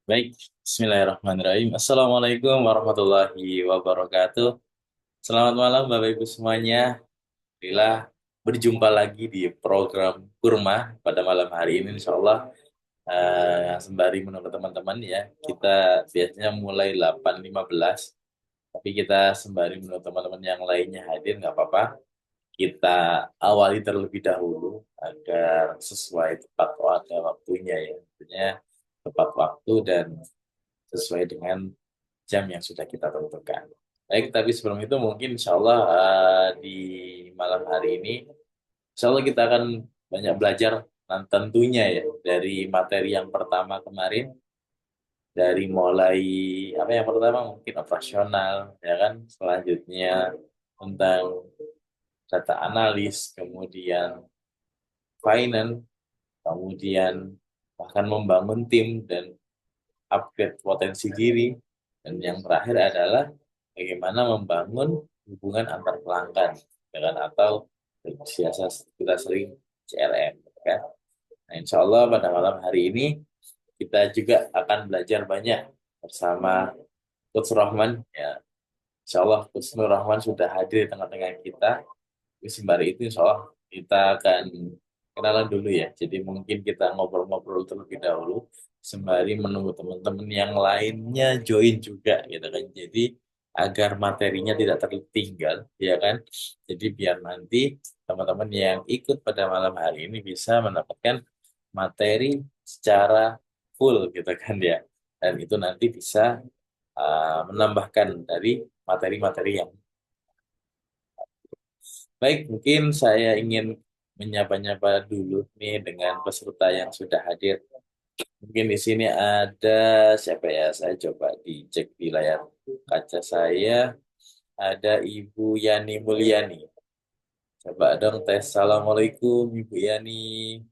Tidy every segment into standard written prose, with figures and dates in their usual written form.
Baik, Bismillahirrahmanirrahim. Assalamualaikum warahmatullahi wabarakatuh. Selamat malam Bapak Ibu semuanya. Alhamdulillah berjumpa lagi di program Kurma pada malam hari ini. Insya Allah sembari menunggu teman-teman ya. Kita biasanya mulai 8.15, tapi kita sembari menunggu teman-teman yang lainnya hadir, nggak apa-apa. Kita awali terlebih dahulu agar sesuai tepat waktunya ya. Tentunya tepat waktu dan sesuai dengan jam yang sudah kita tentukan. Baik, tapi sebelum itu mungkin insya Allah di malam hari ini, insya Allah kita akan banyak belajar dan tentunya ya dari materi yang pertama kemarin, dari mulai apa yang pertama mungkin operasional, ya kan, selanjutnya tentang data analis, kemudian finance, kemudian bahkan membangun tim dan upgrade potensi diri. Dan yang terakhir adalah bagaimana membangun hubungan antar pelanggan, ya kan? Atau biasa kita sering CRM, ya kan? Nah, insya Allah pada malam hari ini kita juga akan belajar banyak bersama Coach Rahman. Ya, insya Allah Coach Nur Rahman sudah hadir di tengah-tengah kita. Sembari itu insya Allah kita akan kenalan dulu ya. Jadi mungkin kita ngobrol-ngobrol terlebih dahulu sembari menunggu teman-teman yang lainnya join juga gitu kan. Jadi agar materinya tidak tertinggal ya kan. Jadi biar nanti teman-teman yang ikut pada malam hari ini bisa mendapatkan materi secara full gitu kan ya. Dan itu nanti bisa menambahkan dari materi-materi yang baik, mungkin saya ingin menyapa-nyapa dulu nih dengan peserta yang sudah hadir. Mungkin di sini ada siapa ya? Saya coba dicek di layar kaca saya. Ada Ibu Yani Mulyani. Coba dong tes. Assalamualaikum Ibu Yani.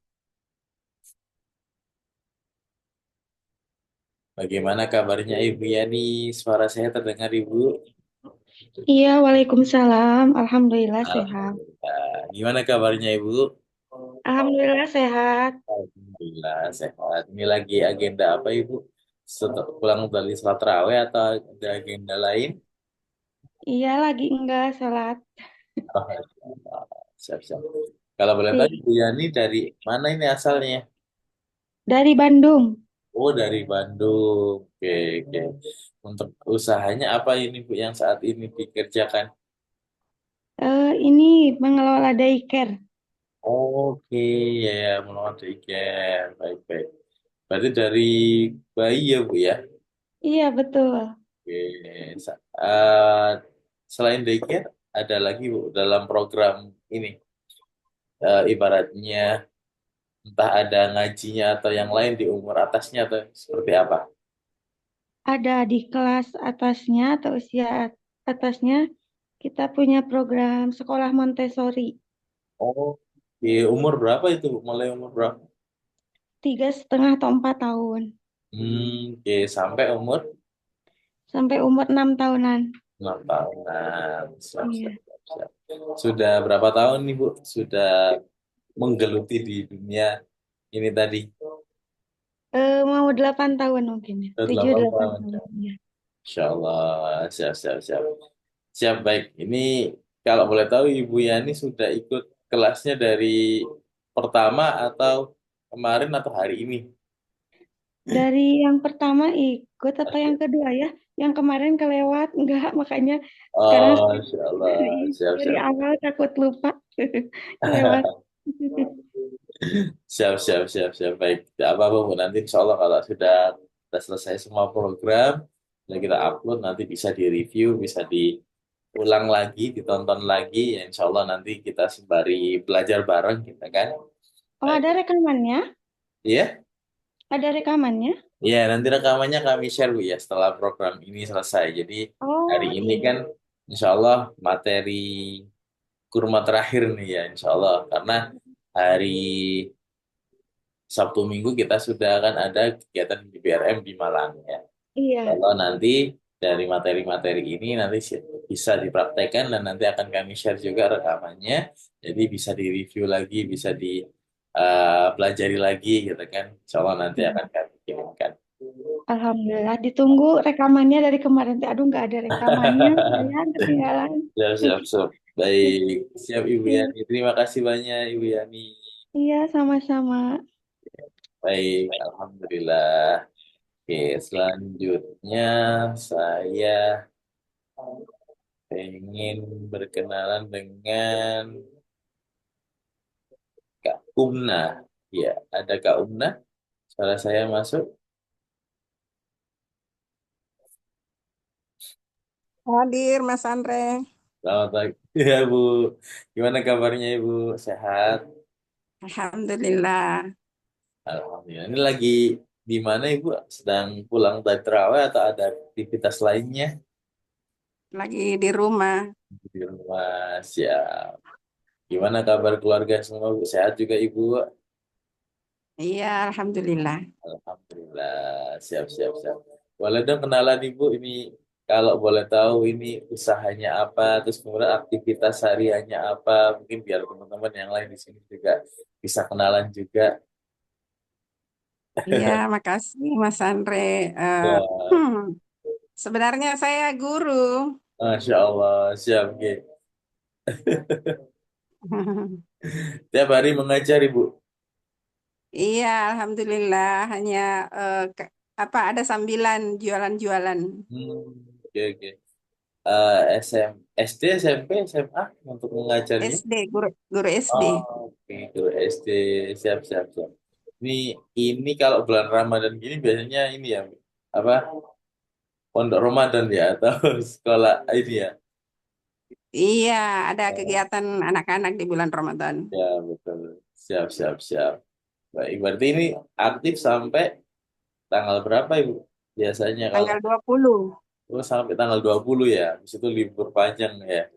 Bagaimana kabarnya Ibu Yani? Suara saya terdengar Ibu? Iya, Waalaikumsalam. Alhamdulillah sehat. Alhamdulillah. Gimana kabarnya Ibu? Alhamdulillah sehat. Alhamdulillah sehat. Ini lagi agenda apa Ibu? Setelah pulang dari sholat tarawih atau ada agenda lain? Iya, lagi enggak sholat. Oh, siap-siap. Kalau boleh tahu Iya. Ibu Yani dari mana ini asalnya? Dari Bandung. Oh, dari Bandung. Oke, oke. Untuk usahanya apa ini Bu yang saat ini dikerjakan? Ini mengelola daycare. Oke, ya, ya, menolong daycare. Baik, baik. Berarti dari bayi ya Bu ya? Iya, betul. Oke. Selain daycare, ada lagi Bu dalam program ini. Ibaratnya entah ada ngajinya atau yang lain di umur atasnya atau seperti apa? Ada di kelas atasnya atau usia atasnya, kita punya program sekolah Montessori. Oh, di umur berapa itu Bu? Mulai umur berapa? 3,5 atau 4 tahun. Oke, sampai umur Sampai umur 6 tahunan. 6 tahunan. Siap, siap, Iya. siap, siap. Sudah berapa tahun nih Bu? Sudah menggeluti di dunia ini tadi? Mau 8 tahun mungkin ya. Sudah Tujuh 8 delapan tahun. tahun. Iya. Insya Allah. Siap, siap, siap. Siap, baik. Ini kalau boleh tahu Ibu Yani sudah ikut kelasnya dari pertama atau kemarin atau hari ini? Dari yang pertama ikut atau yang kedua ya? Yang kemarin kelewat enggak, makanya sekarang Oh, Insya dari, Allah. Siap, dari siap. awal takut lupa. Kelewat. Siap, siap, siap, siap. Baik. Tidak apa-apa, Bu. Nanti insya Allah kalau sudah selesai semua program, sudah kita upload, nanti bisa direview, bisa diulang lagi, ditonton lagi. Ya, insya Allah nanti kita sembari belajar bareng, kita kan. Oh, Baik. ada rekamannya? Iya? Ada rekamannya? Iya, nanti rekamannya kami share, Bu, ya, setelah program ini selesai. Jadi, hari Oh, ini iya. kan insya Allah materi kurma terakhir nih ya, insya Allah. Karena hari Sabtu Minggu kita sudah akan ada kegiatan di BRM di Malang ya. Iya. Kalau nanti dari materi-materi ini nanti bisa dipraktekkan dan nanti akan kami share juga rekamannya. Jadi bisa direview lagi, bisa dipelajari lagi gitu kan. Insya Allah nanti Iya. akan kami kirimkan. Alhamdulillah, ditunggu rekamannya dari kemarin. Aduh, nggak ada rekamannya, sayang ketinggalan. Siap, siap, siap. Baik, siap Ibu Iya, Yani. Terima kasih banyak Ibu Yani. iya, sama-sama. Baik, Alhamdulillah. Oke, selanjutnya saya ingin berkenalan dengan Kak Umna. Ya, ada Kak Umna. Suara saya masuk. Hadir Mas Andre. Selamat pagi. Ya, Bu. Gimana kabarnya, Ibu? Sehat? Alhamdulillah. Alhamdulillah. Ini lagi di mana, Ibu? Sedang pulang dari terawih atau ada aktivitas lainnya? Lagi di rumah. Di rumah, siap. Gimana kabar keluarga semua, Bu? Sehat juga, Ibu? Iya, Alhamdulillah. Alhamdulillah. Siap, siap, siap. Boleh dong kenalan, Ibu. Ini kalau boleh tahu ini usahanya apa, terus kemudian aktivitas hariannya apa, mungkin biar teman-teman yang lain di sini juga bisa kenalan juga. Iya, makasih Mas Andre. Eh, Ya, hmm, sebenarnya saya guru. Masya Allah, siap, Ge. Tiap hari mengajar, Ibu. Iya, Alhamdulillah. Hanya apa ada sambilan jualan-jualan. Oke, oke. SM, SD, SMP, SMA untuk mengajarnya. SD, guru SD. Oke, itu SD, siap, siap, siap. Ini, ini kalau bulan Ramadan gini biasanya ini ya, apa, pondok Ramadan ya, atau sekolah ini ya. Iya, ada Oh, kegiatan anak-anak di bulan Ramadan. ya, betul. Siap, siap, siap. Baik, berarti ini aktif sampai tanggal berapa, Ibu? Biasanya kalau Tanggal 20. oh, sampai tanggal 20 ya, habis itu libur panjang ya.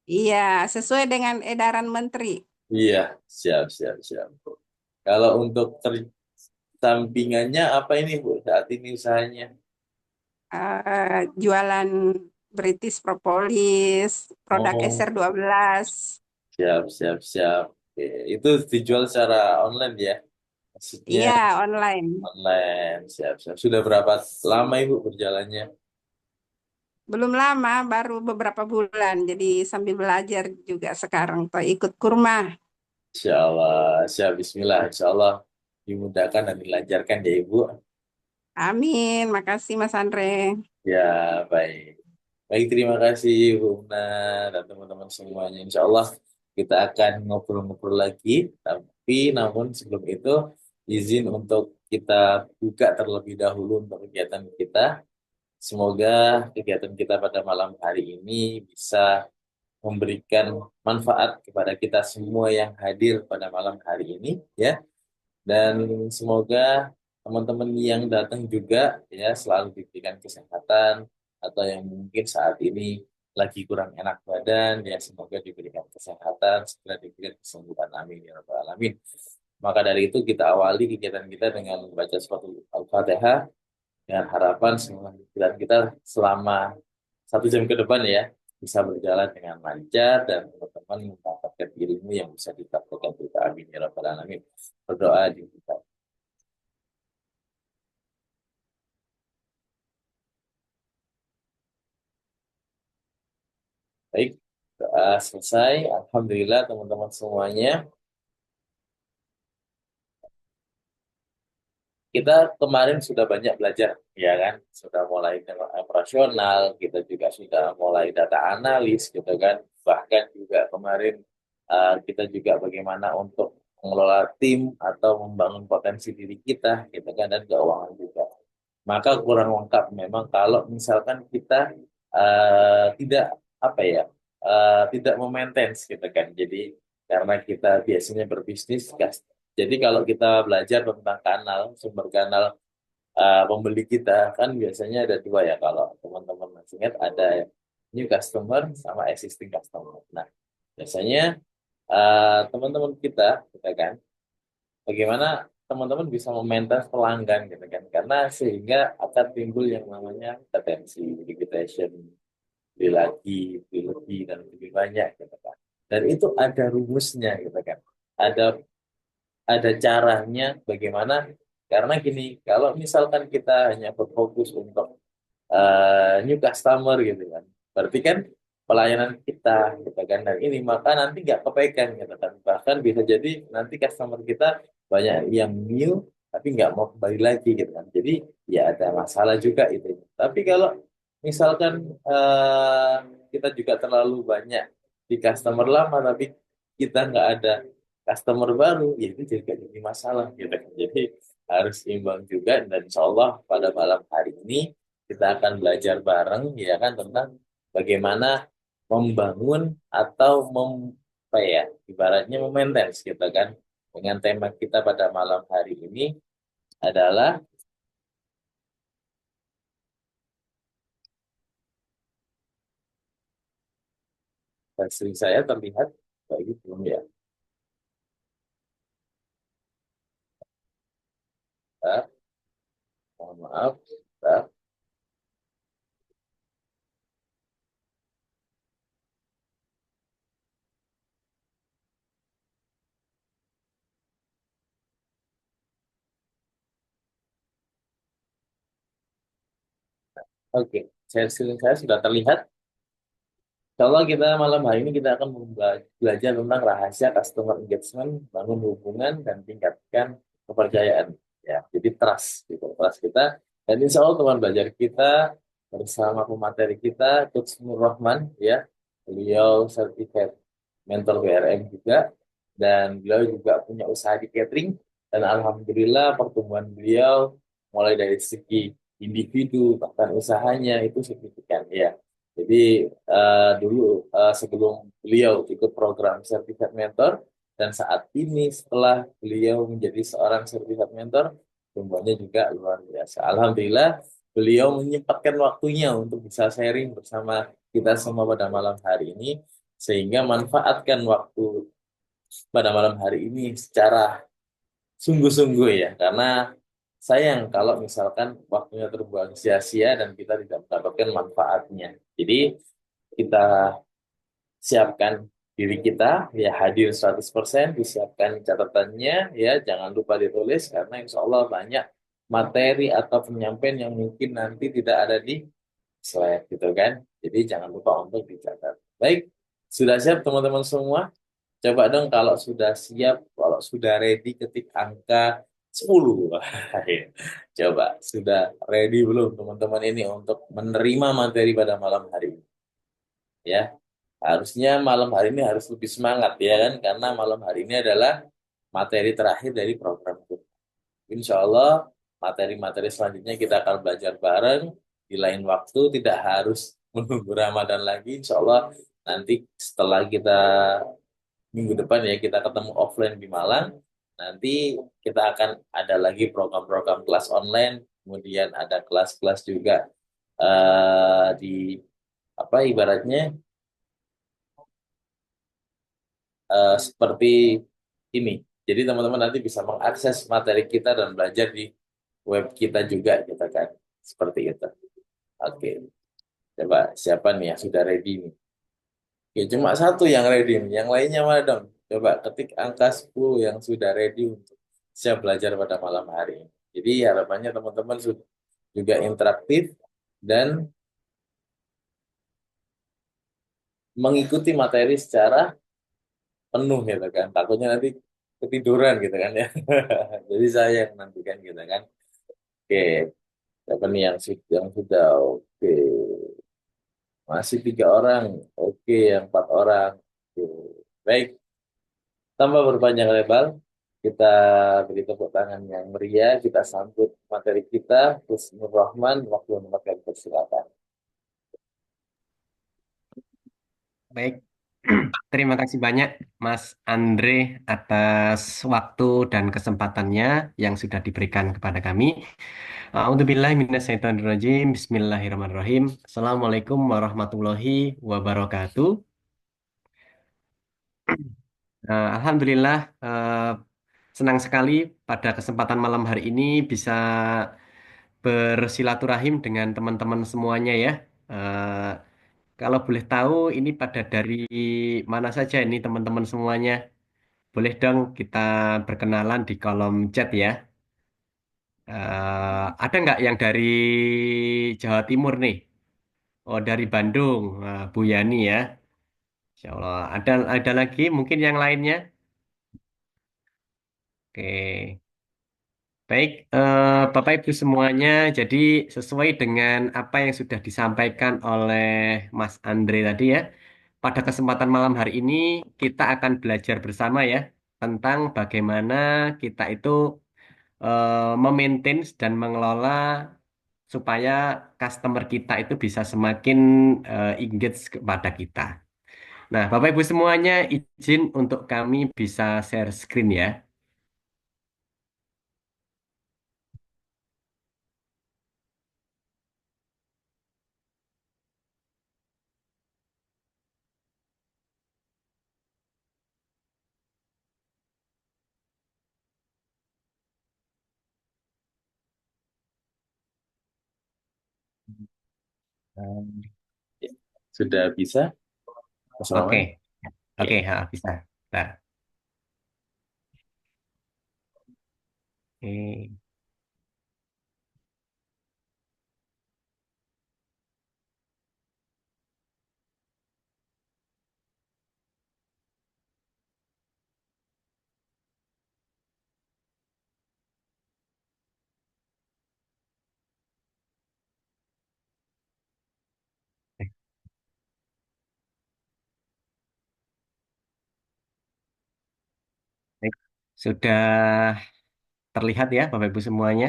Iya, sesuai dengan edaran Menteri. Iya, siap, siap, siap. Kalau untuk sampingannya apa ini, Bu? Saat ini usahanya? Jualan British Propolis, produk Oh, SR12. siap, siap, siap. Oke, itu dijual secara online ya? Maksudnya Iya, online. online, siap, siap. Sudah berapa lama Ibu berjalannya? Belum lama, baru beberapa bulan. Jadi sambil belajar juga sekarang. Tuh, ikut kurma. Insya Allah, siap, Bismillah. Insya Allah dimudahkan dan dilancarkan ya Ibu. Amin. Makasih Mas Andre. Ya, baik. Baik, terima kasih Bu Una dan teman-teman semuanya. Insya Allah kita akan ngobrol-ngobrol lagi. Tapi namun sebelum itu izin untuk kita buka terlebih dahulu untuk kegiatan kita. Semoga kegiatan kita pada malam hari ini bisa memberikan manfaat kepada kita semua yang hadir pada malam hari ini, ya. Dan semoga teman-teman yang datang juga ya selalu diberikan kesehatan atau yang mungkin saat ini lagi kurang enak badan ya semoga diberikan kesehatan segera diberikan kesembuhan amin ya rabbal alamin. Maka dari itu kita awali kegiatan kita dengan membaca suatu Al-Fatihah dengan harapan semua kegiatan kita selama 1 jam ke depan ya bisa berjalan dengan lancar dan teman-teman mendapatkan ilmu yang bisa didapatkan kita amin ya rabbal alamin. Berdoa di kita. Baik, doa selesai. Alhamdulillah teman-teman semuanya. Kita kemarin sudah banyak belajar, ya kan? Sudah mulai dengan operasional, kita juga sudah mulai data analis, gitu kan? Bahkan juga kemarin kita juga bagaimana untuk mengelola tim atau membangun potensi diri kita, gitu kan? Dan keuangan juga. Maka kurang lengkap memang kalau misalkan kita tidak apa ya, tidak memaintain, gitu kan? Jadi karena kita biasanya berbisnis, jadi kalau kita belajar tentang kanal, sumber kanal pembeli kita, kan biasanya ada dua ya kalau teman-teman masih ingat ada new customer sama existing customer. Nah, biasanya teman-teman kita kan, bagaimana teman-teman bisa memaintain pelanggan gitu kan, karena sehingga akan timbul yang namanya retensi, reputation, beli lagi, beli lebih dan lebih banyak gitu kan. Dan itu ada rumusnya gitu kan. Ada ada caranya bagaimana Karena gini, kalau misalkan kita hanya berfokus untuk new customer gitu kan, berarti kan pelayanan kita gitu kan, dan ini maka nanti nggak kepegang gitu kan, bahkan bisa jadi nanti customer kita banyak yang new tapi nggak mau kembali lagi gitu kan, jadi ya ada masalah juga itu. Tapi kalau misalkan eh, kita juga terlalu banyak di customer lama tapi kita nggak ada customer baru, ya itu juga jadi masalah gitu kan. Jadi harus imbang juga, dan insya Allah pada malam hari ini kita akan belajar bareng ya kan tentang bagaimana membangun atau apa ya, ibaratnya memaintain gitu kan, dengan tema kita pada malam hari ini adalah sering saya terlihat kayak gitu ya. Bentar, mohon maaf. Bentar. Oke, saya sudah terlihat. Kalau kita malam hari ini kita akan belajar tentang rahasia customer engagement, bangun hubungan dan tingkatkan kepercayaan. Ya, jadi trust, gitu, trust kita. Dan insya Allah teman belajar kita bersama pemateri kita, Coach Nur Rahman, ya, beliau sertifikat mentor BRM juga, dan beliau juga punya usaha di catering. Dan alhamdulillah pertumbuhan beliau mulai dari segi individu bahkan usahanya itu signifikan, ya. Jadi dulu sebelum beliau ikut program sertifikat mentor, dan saat ini setelah beliau menjadi seorang sertifikat mentor, tumbuhnya juga luar biasa. Alhamdulillah beliau menyempatkan waktunya untuk bisa sharing bersama kita semua pada malam hari ini, sehingga manfaatkan waktu pada malam hari ini secara sungguh-sungguh ya, karena sayang kalau misalkan waktunya terbuang sia-sia dan kita tidak mendapatkan manfaatnya. Jadi kita siapkan diri kita, ya hadir 100%, disiapkan catatannya, ya jangan lupa ditulis karena insya Allah banyak materi atau penyampaian yang mungkin nanti tidak ada di slide gitu kan. Jadi jangan lupa untuk dicatat. Baik, sudah siap teman-teman semua? Coba dong kalau sudah siap, kalau sudah ready ketik angka 10. Coba, sudah ready belum teman-teman ini untuk menerima materi pada malam hari ini? Ya, harusnya malam hari ini harus lebih semangat ya kan, karena malam hari ini adalah materi terakhir dari program itu. Insya Allah materi-materi selanjutnya kita akan belajar bareng di lain waktu, tidak harus menunggu Ramadan lagi. Insya Allah nanti setelah kita minggu depan ya kita ketemu offline di Malang, nanti kita akan ada lagi program-program kelas online, kemudian ada kelas-kelas juga di apa ibaratnya seperti ini. Jadi teman-teman nanti bisa mengakses materi kita dan belajar di web kita juga, gitu kan. Seperti itu. Oke, coba siapa nih yang sudah ready nih? Oke, cuma satu yang ready nih. Yang lainnya mana dong? Coba ketik angka 10 yang sudah ready untuk siap belajar pada malam hari ini. Jadi harapannya teman-teman juga interaktif dan mengikuti materi secara penuh gitu kan. Takutnya nanti ketiduran gitu kan ya. Jadi saya yang nantikan gitu kan. Oke, siapa nih yang sudah oke. Masih 3 orang. Oke, yang 4 orang. Oke. Baik, tanpa berpanjang lebar, kita beri tepuk tangan yang meriah. Kita sambut materi kita. Husnul Rahman, waktu yang persilakan. Baik, terima kasih banyak Mas Andre atas waktu dan kesempatannya yang sudah diberikan kepada kami. A'udzubillahi minasyaitonirrajim. Bismillahirrahmanirrahim. Assalamualaikum warahmatullahi wabarakatuh. Alhamdulillah, senang sekali pada kesempatan malam hari ini bisa bersilaturahim dengan teman-teman semuanya ya. Eh, Kalau boleh tahu ini pada dari mana saja ini teman-teman semuanya? Boleh dong kita berkenalan di kolom chat ya. Ada nggak yang dari Jawa Timur nih? Oh, dari Bandung. Nah, Bu Yani ya. Insya Allah. Ada lagi mungkin yang lainnya? Oke. Baik, Bapak Ibu semuanya. Jadi sesuai dengan apa yang sudah disampaikan oleh Mas Andre tadi ya. Pada kesempatan malam hari ini kita akan belajar bersama ya tentang bagaimana kita itu memaintain dan mengelola supaya customer kita itu bisa semakin engage kepada kita. Nah, Bapak Ibu semuanya izin untuk kami bisa share screen ya. Um, ya, sudah bisa, Mas Oke, Roman? oke, Oke. ha, bisa. Nah, oke. Baik. Sudah terlihat ya, Bapak Ibu semuanya.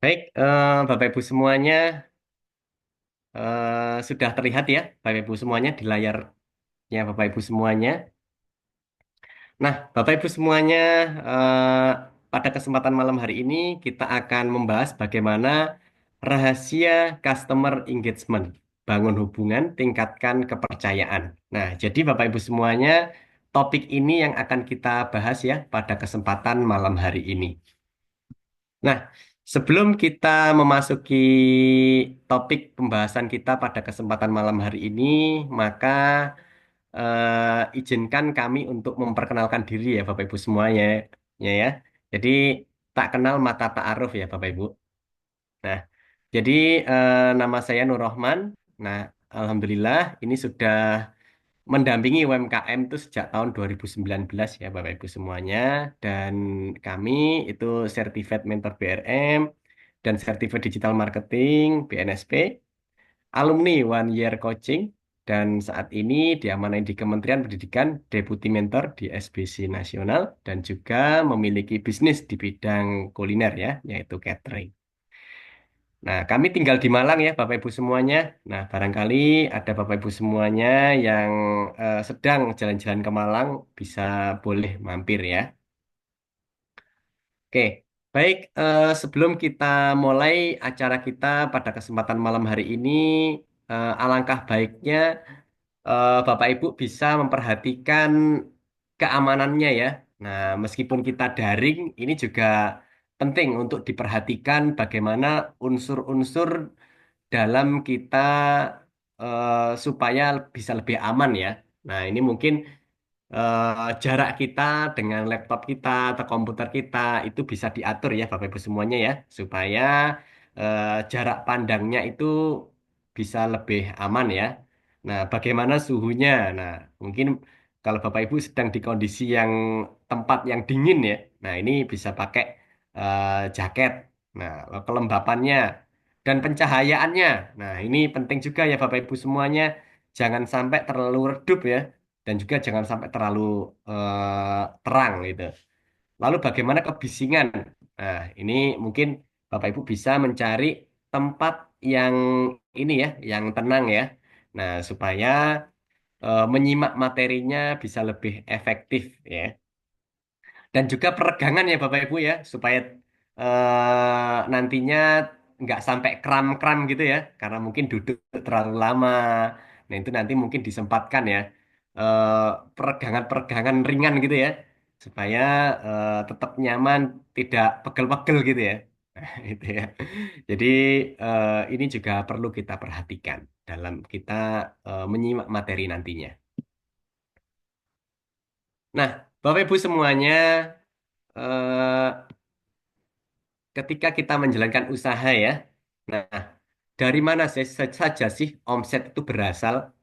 Baik, Bapak Ibu semuanya sudah terlihat ya, Bapak Ibu semuanya di layarnya Bapak Ibu semuanya. Nah, Bapak Ibu semuanya, pada kesempatan malam hari ini kita akan membahas bagaimana rahasia customer engagement, bangun hubungan, tingkatkan kepercayaan. Nah, jadi Bapak Ibu semuanya, topik ini yang akan kita bahas ya pada kesempatan malam hari ini. Nah, sebelum kita memasuki topik pembahasan kita pada kesempatan malam hari ini, maka izinkan kami untuk memperkenalkan diri ya Bapak Ibu semuanya ya. Jadi tak kenal maka tak aruf ya Bapak Ibu. Nah, jadi nama saya Nur Rohman. Nah, alhamdulillah ini sudah mendampingi UMKM itu sejak tahun 2019 ya Bapak Ibu semuanya, dan kami itu Certified Mentor BRM dan Certified Digital Marketing BNSP, alumni One Year Coaching, dan saat ini diamanai di Kementerian Pendidikan Deputi Mentor di SBC Nasional, dan juga memiliki bisnis di bidang kuliner ya, yaitu catering. Nah, kami tinggal di Malang ya, Bapak Ibu semuanya. Nah, barangkali ada Bapak Ibu semuanya yang sedang jalan-jalan ke Malang, bisa boleh mampir ya. Oke, baik. Sebelum kita mulai acara kita pada kesempatan malam hari ini, alangkah baiknya Bapak Ibu bisa memperhatikan keamanannya ya. Nah, meskipun kita daring, ini juga penting untuk diperhatikan bagaimana unsur-unsur dalam kita supaya bisa lebih aman ya. Nah, ini mungkin jarak kita dengan laptop kita atau komputer kita itu bisa diatur ya Bapak Ibu semuanya ya, supaya jarak pandangnya itu bisa lebih aman ya. Nah, bagaimana suhunya? Nah, mungkin kalau Bapak Ibu sedang di kondisi yang tempat yang dingin ya, nah ini bisa pakai jaket. Nah, kelembapannya dan pencahayaannya. Nah, ini penting juga ya Bapak Ibu semuanya. Jangan sampai terlalu redup ya, dan juga jangan sampai terlalu terang gitu. Lalu bagaimana kebisingan? Nah, ini mungkin Bapak Ibu bisa mencari tempat yang ini ya, yang tenang ya. Nah, supaya menyimak materinya bisa lebih efektif ya. Dan juga peregangan ya Bapak Ibu ya, supaya nantinya nggak sampai kram-kram gitu ya, karena mungkin duduk terlalu lama. Nah itu nanti mungkin disempatkan ya, eh, peregangan-peregangan ringan gitu ya, supaya tetap nyaman, tidak pegel-pegel gitu ya. Itu ya. Jadi ini juga perlu kita perhatikan dalam kita menyimak materi nantinya. Nah, Bapak Ibu semuanya, eh, ketika kita menjalankan usaha ya, nah dari mana saja sih omset itu berasal?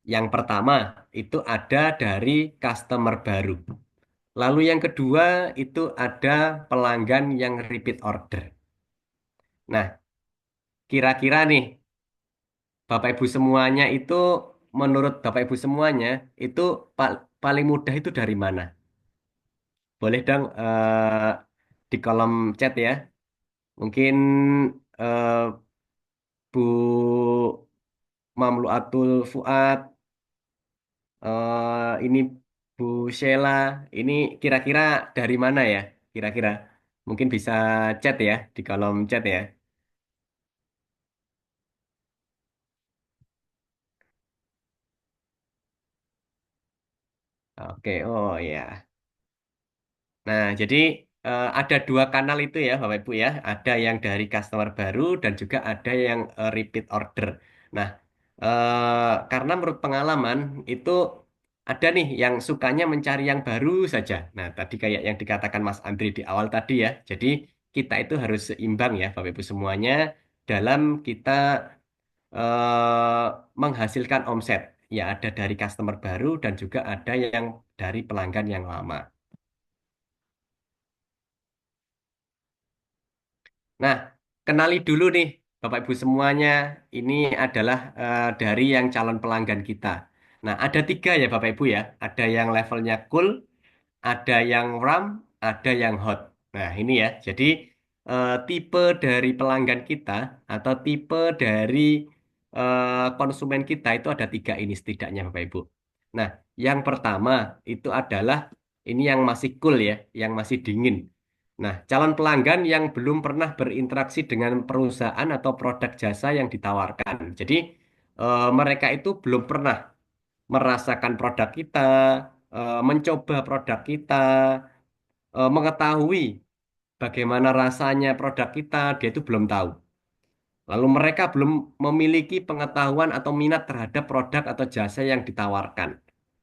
Yang pertama itu ada dari customer baru. Lalu yang kedua itu ada pelanggan yang repeat order. Nah, kira-kira nih Bapak Ibu semuanya itu menurut Bapak Ibu semuanya itu paling mudah itu dari mana? Boleh dong di kolom chat ya. Mungkin eh, Bu Mamluatul Fuad, ini Bu Sheila, ini kira-kira dari mana ya? Kira-kira mungkin bisa chat ya di kolom chat ya. Oke, oh ya. Nah, jadi ada dua kanal itu ya, Bapak Ibu ya. Ada yang dari customer baru dan juga ada yang repeat order. Nah, karena menurut pengalaman itu ada nih yang sukanya mencari yang baru saja. Nah, tadi kayak yang dikatakan Mas Andri di awal tadi ya. Jadi kita itu harus seimbang ya, Bapak Ibu semuanya, dalam kita eh, menghasilkan omset. Ya, ada dari customer baru dan juga ada yang dari pelanggan yang lama. Nah, kenali dulu nih, Bapak Ibu semuanya. Ini adalah dari yang calon pelanggan kita. Nah, ada tiga ya Bapak Ibu ya. Ada yang levelnya cool, ada yang RAM, ada yang hot. Nah, ini ya. Jadi, tipe dari pelanggan kita atau tipe dari konsumen kita itu ada tiga ini setidaknya Bapak Ibu. Nah, yang pertama itu adalah ini yang masih cool ya, yang masih dingin. Nah, calon pelanggan yang belum pernah berinteraksi dengan perusahaan atau produk jasa yang ditawarkan. Jadi, mereka itu belum pernah merasakan produk kita, mencoba produk kita, mengetahui bagaimana rasanya produk kita, dia itu belum tahu. Lalu mereka belum memiliki pengetahuan atau minat terhadap produk atau jasa yang ditawarkan.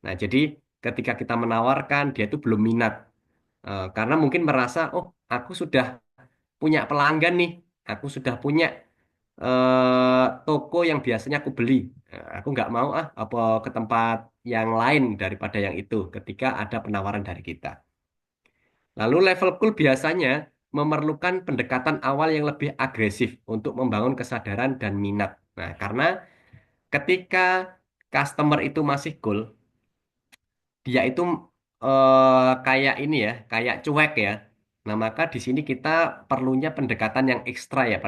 Nah, jadi ketika kita menawarkan, dia itu belum minat. Karena mungkin merasa, oh, aku sudah punya pelanggan nih, aku sudah punya toko yang biasanya aku beli. Aku nggak mau apa ke tempat yang lain daripada yang itu ketika ada penawaran dari kita. Lalu level cool biasanya memerlukan pendekatan awal yang lebih agresif untuk membangun kesadaran dan minat. Nah, karena ketika customer itu masih cool, dia itu kayak ini ya, kayak cuek ya. Nah, maka di sini kita perlunya pendekatan yang ekstra ya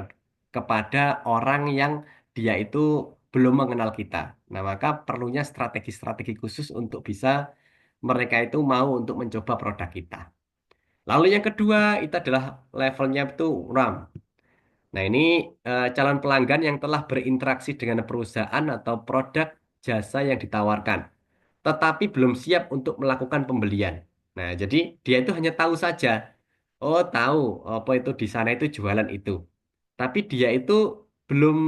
kepada orang yang dia itu belum mengenal kita. Nah, maka perlunya strategi-strategi khusus untuk bisa mereka itu mau untuk mencoba produk kita. Lalu yang kedua itu adalah levelnya itu RAM. Nah, ini calon pelanggan yang telah berinteraksi dengan perusahaan atau produk jasa yang ditawarkan tetapi belum siap untuk melakukan pembelian. Nah, jadi dia itu hanya tahu saja. Oh, tahu apa itu di sana itu jualan itu. Tapi dia itu belum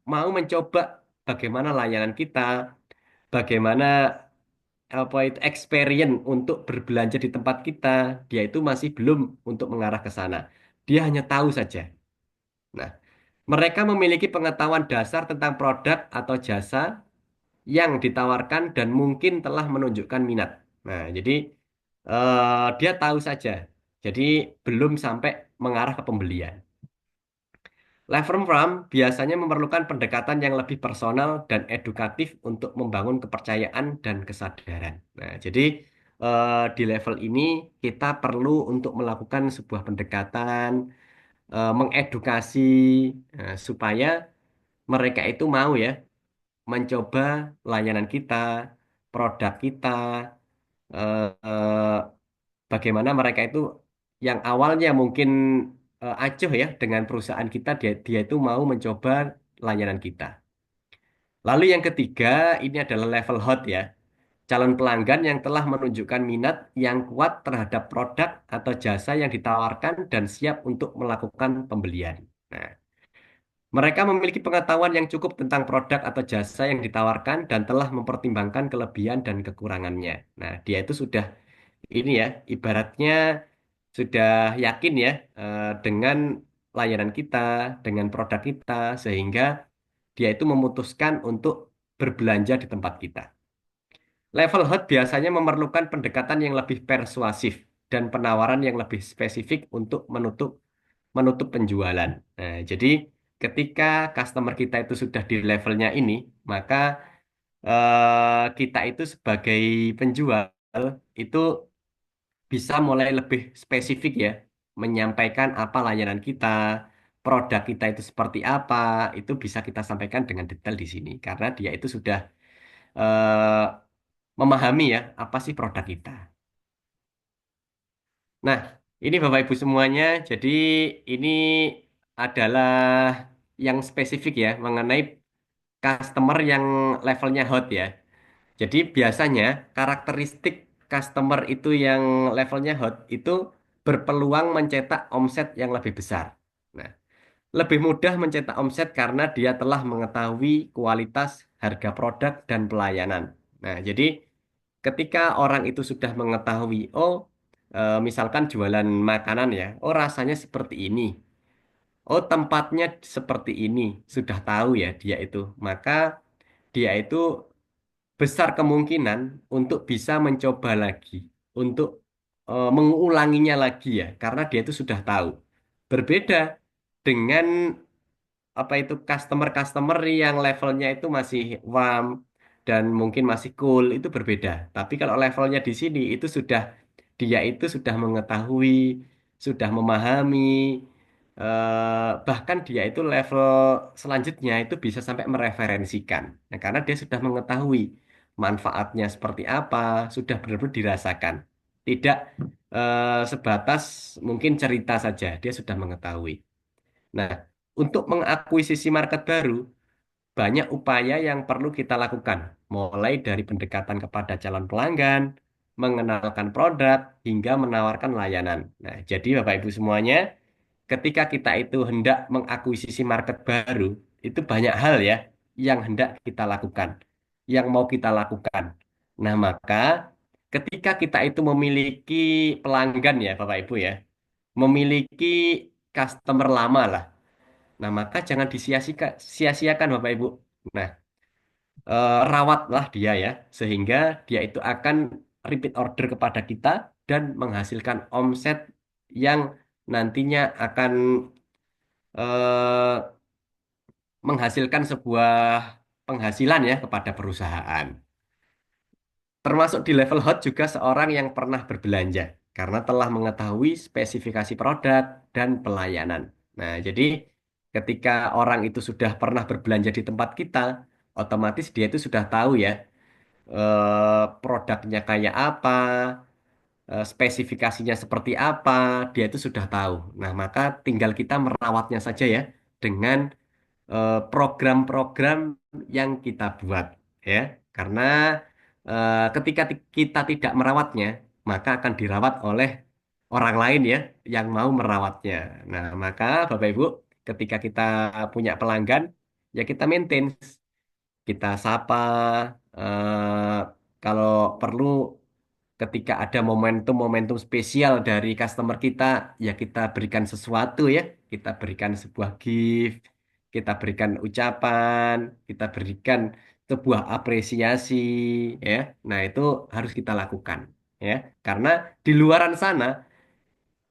mau mencoba bagaimana layanan kita, bagaimana apa itu experience untuk berbelanja di tempat kita. Dia itu masih belum untuk mengarah ke sana. Dia hanya tahu saja. Nah, mereka memiliki pengetahuan dasar tentang produk atau jasa yang ditawarkan dan mungkin telah menunjukkan minat. Nah, jadi dia tahu saja. Jadi belum sampai mengarah ke pembelian. Level from biasanya memerlukan pendekatan yang lebih personal dan edukatif untuk membangun kepercayaan dan kesadaran. Nah, jadi di level ini kita perlu untuk melakukan sebuah pendekatan, mengedukasi supaya mereka itu mau ya mencoba layanan kita, produk kita, eh, bagaimana mereka itu yang awalnya mungkin acuh ya dengan perusahaan kita, dia itu mau mencoba layanan kita. Lalu yang ketiga, ini adalah level hot ya. calon pelanggan yang telah menunjukkan minat yang kuat terhadap produk atau jasa yang ditawarkan dan siap untuk melakukan pembelian. Nah, mereka memiliki pengetahuan yang cukup tentang produk atau jasa yang ditawarkan dan telah mempertimbangkan kelebihan dan kekurangannya. Nah, dia itu sudah ini ya, ibaratnya sudah yakin ya dengan layanan kita, dengan produk kita, sehingga dia itu memutuskan untuk berbelanja di tempat kita. Level hot biasanya memerlukan pendekatan yang lebih persuasif dan penawaran yang lebih spesifik untuk menutup penjualan. Nah, jadi ketika customer kita itu sudah di levelnya ini, maka kita itu sebagai penjual itu bisa mulai lebih spesifik ya, menyampaikan apa layanan kita, produk kita itu seperti apa, itu bisa kita sampaikan dengan detail di sini karena dia itu sudah eh, memahami ya apa sih produk kita. Nah, ini Bapak Ibu semuanya, jadi ini adalah yang spesifik ya mengenai customer yang levelnya hot ya. Jadi biasanya karakteristik customer itu yang levelnya hot itu berpeluang mencetak omset yang lebih besar. Nah, lebih mudah mencetak omset karena dia telah mengetahui kualitas, harga produk, dan pelayanan. Nah, jadi ketika orang itu sudah mengetahui, oh, misalkan jualan makanan ya, oh rasanya seperti ini, oh tempatnya seperti ini, sudah tahu ya dia itu, maka dia itu besar kemungkinan untuk bisa mencoba lagi, untuk mengulanginya lagi ya, karena dia itu sudah tahu. Berbeda dengan apa itu customer-customer yang levelnya itu masih warm dan mungkin masih cool itu berbeda. Tapi kalau levelnya di sini itu sudah dia itu sudah mengetahui, sudah memahami, bahkan dia itu level selanjutnya itu bisa sampai mereferensikan. Nah, karena dia sudah mengetahui manfaatnya seperti apa, sudah benar-benar dirasakan. Tidak sebatas mungkin cerita saja, dia sudah mengetahui. Nah, untuk mengakuisisi market baru, banyak upaya yang perlu kita lakukan, mulai dari pendekatan kepada calon pelanggan, mengenalkan produk, hingga menawarkan layanan. Nah, jadi Bapak Ibu semuanya, ketika kita itu hendak mengakuisisi market baru, itu banyak hal ya yang hendak kita lakukan, yang mau kita lakukan. Nah, maka ketika kita itu memiliki pelanggan ya Bapak Ibu ya, memiliki customer lama lah. Nah, maka jangan sia-siakan Bapak Ibu. Nah, rawatlah dia ya, sehingga dia itu akan repeat order kepada kita dan menghasilkan omset yang nantinya akan eh, menghasilkan sebuah penghasilan ya kepada perusahaan. Termasuk di level hot juga seorang yang pernah berbelanja karena telah mengetahui spesifikasi produk dan pelayanan. Nah, jadi ketika orang itu sudah pernah berbelanja di tempat kita, otomatis dia itu sudah tahu ya produknya kayak apa, spesifikasinya seperti apa, dia itu sudah tahu. Nah, maka tinggal kita merawatnya saja ya dengan program-program yang kita buat ya karena ketika kita tidak merawatnya maka akan dirawat oleh orang lain ya yang mau merawatnya. Nah, maka Bapak Ibu ketika kita punya pelanggan ya kita maintain, kita sapa, kalau perlu ketika ada momentum-momentum spesial dari customer kita, ya kita berikan sesuatu ya. Kita berikan sebuah gift, kita berikan ucapan, kita berikan sebuah apresiasi ya. Nah, itu harus kita lakukan ya. Karena di luaran sana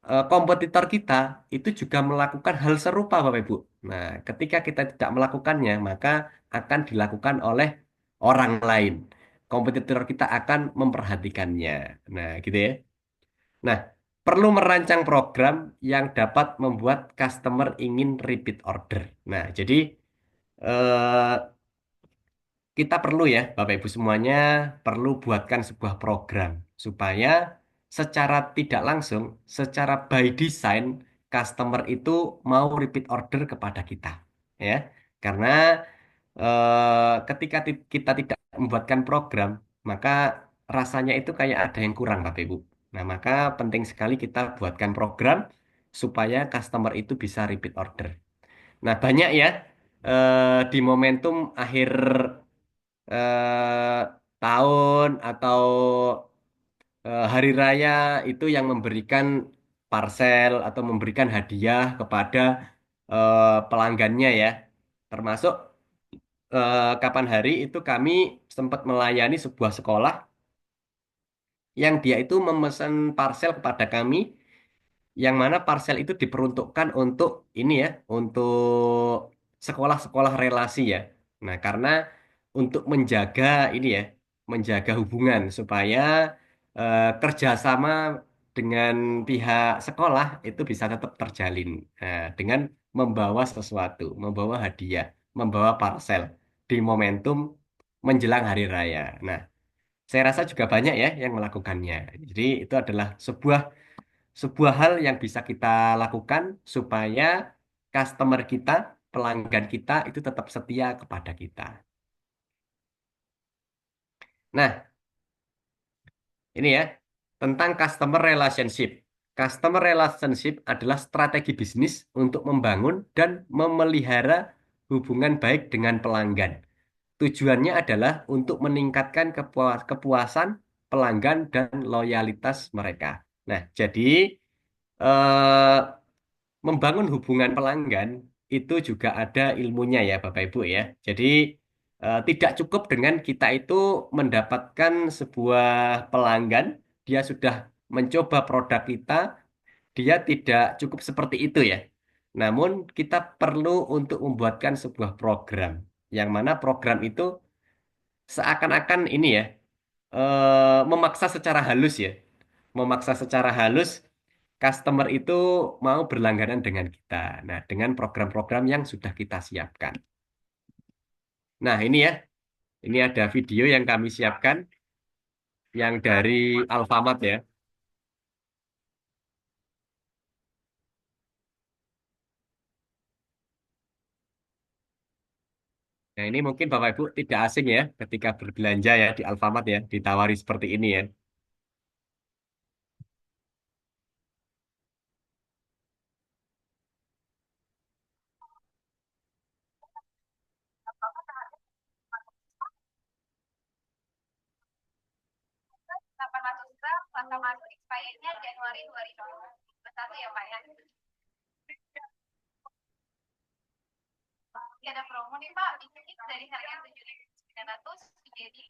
kompetitor kita itu juga melakukan hal serupa Bapak Ibu. Nah, ketika kita tidak melakukannya, maka akan dilakukan oleh orang lain. Kompetitor kita akan memperhatikannya. Nah, gitu ya. Nah, perlu merancang program yang dapat membuat customer ingin repeat order. Nah, jadi eh, kita perlu ya, Bapak Ibu semuanya, perlu buatkan sebuah program supaya secara tidak langsung, secara by design, customer itu mau repeat order kepada kita, ya. Karena ketika kita tidak membuatkan program, maka rasanya itu kayak ada yang kurang, Bapak Ibu. Nah, maka penting sekali kita buatkan program supaya customer itu bisa repeat order. Nah, banyak ya di momentum akhir eh, tahun atau hari raya itu yang memberikan parcel atau memberikan hadiah kepada pelanggannya ya. Termasuk kapan hari itu kami sempat melayani sebuah sekolah yang dia itu memesan parcel kepada kami yang mana parcel itu diperuntukkan untuk ini ya, untuk sekolah-sekolah relasi ya. Nah, karena untuk menjaga ini ya, menjaga hubungan supaya kerjasama dengan pihak sekolah itu bisa tetap terjalin. Nah, dengan membawa sesuatu, membawa hadiah, membawa parcel di momentum menjelang hari raya. Nah, saya rasa juga banyak ya yang melakukannya. Jadi itu adalah sebuah sebuah hal yang bisa kita lakukan supaya customer kita, pelanggan kita itu tetap setia kepada kita. Nah, ini ya, tentang customer relationship. Customer relationship adalah strategi bisnis untuk membangun dan memelihara hubungan baik dengan pelanggan. Tujuannya adalah untuk meningkatkan kepuasan pelanggan dan loyalitas mereka. Nah, jadi eh, membangun hubungan pelanggan itu juga ada ilmunya ya Bapak Ibu ya. Jadi tidak cukup dengan kita itu mendapatkan sebuah pelanggan, dia sudah mencoba produk kita, dia tidak cukup seperti itu ya. Namun kita perlu untuk membuatkan sebuah program, yang mana program itu seakan-akan ini ya, memaksa secara halus ya, memaksa secara halus customer itu mau berlangganan dengan kita. Nah, dengan program-program yang sudah kita siapkan. Nah, ini ya, ini ada video yang kami siapkan yang dari Alfamart ya. Nah, ini mungkin Bapak Ibu tidak asing ya ketika berbelanja ya di Alfamart ya, ditawari seperti ini ya. Masa masuk expirednya Januari 2021 ya Pak ya. Ada promo nih Pak, ini dari harga 7.900 jadi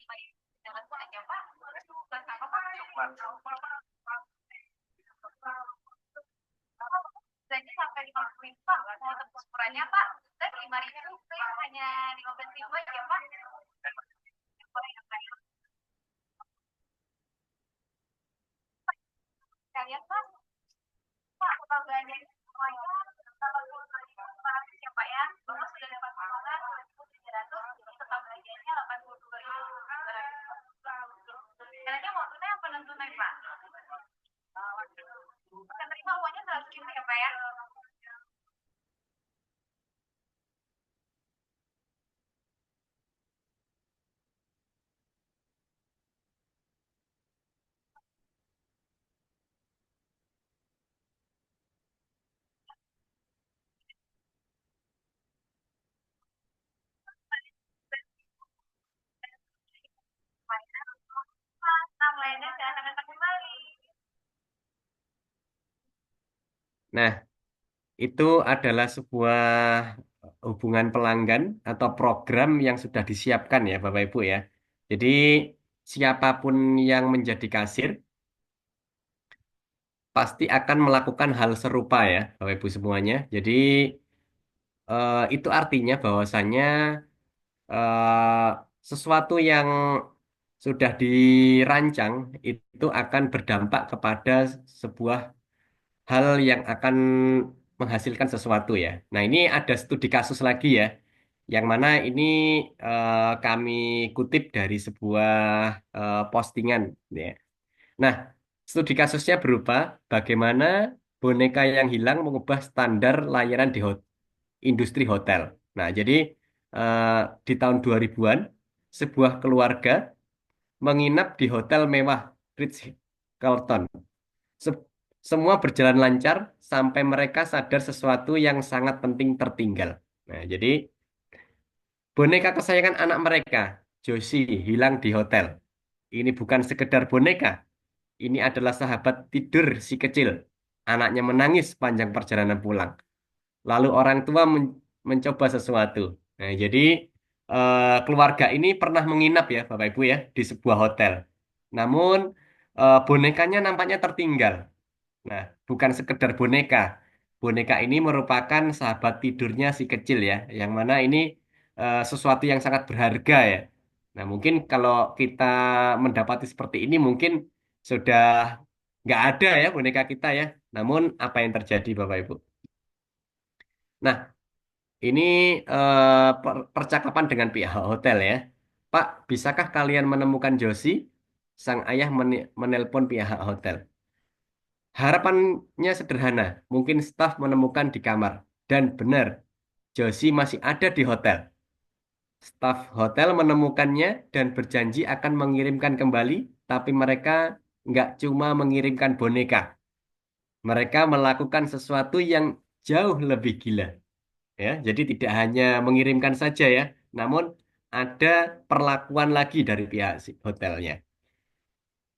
5.900 aja Pak. Plus apa Pak? Jadi sampai 50.000 Pak, mau tebus ukurannya Pak. Dan 5.000 saya hanya 15.000 aja Pak. Kalian Pak, Pak, kebagiannya semuanya kalau ya Pak ya, Bapak sudah dapat potongan 2.700, jadi total belanjanya 82.200. Caranya mau tunai apa non tunai Pak? Saya terima uangnya 100.000 ya Pak ya. Nah, lainnya saya akan datang kembali. Nah, itu adalah sebuah hubungan pelanggan atau program yang sudah disiapkan ya Bapak Ibu ya. Jadi siapapun yang menjadi kasir pasti akan melakukan hal serupa ya Bapak Ibu semuanya. Jadi itu artinya bahwasannya sesuatu yang sudah dirancang itu akan berdampak kepada sebuah hal yang akan menghasilkan sesuatu ya. Nah, ini ada studi kasus lagi ya, yang mana ini kami kutip dari sebuah postingan ya. Nah, studi kasusnya berupa bagaimana boneka yang hilang mengubah standar layanan di industri hotel. Nah, jadi eh, di tahun 2000-an sebuah keluarga menginap di hotel mewah Ritz-Carlton. Se- Semua berjalan lancar sampai mereka sadar sesuatu yang sangat penting tertinggal. Nah, jadi boneka kesayangan anak mereka, Josie, hilang di hotel. Ini bukan sekedar boneka, ini adalah sahabat tidur si kecil. Anaknya menangis sepanjang perjalanan pulang. Lalu orang tua mencoba sesuatu. Nah, jadi keluarga ini pernah menginap ya, Bapak Ibu ya, di sebuah hotel. Namun bonekanya nampaknya tertinggal. Nah, bukan sekedar boneka. Boneka ini merupakan sahabat tidurnya si kecil ya, yang mana ini sesuatu yang sangat berharga ya. Nah, mungkin kalau kita mendapati seperti ini, mungkin sudah nggak ada ya boneka kita ya. Namun, apa yang terjadi, Bapak Ibu? Nah, ini percakapan dengan pihak hotel ya. Pak, bisakah kalian menemukan Josie? Sang ayah menelpon pihak hotel. Harapannya sederhana, mungkin staf menemukan di kamar. Dan benar, Josie masih ada di hotel. Staf hotel menemukannya dan berjanji akan mengirimkan kembali, tapi mereka nggak cuma mengirimkan boneka. Mereka melakukan sesuatu yang jauh lebih gila. Ya, jadi tidak hanya mengirimkan saja ya, namun ada perlakuan lagi dari pihak si hotelnya.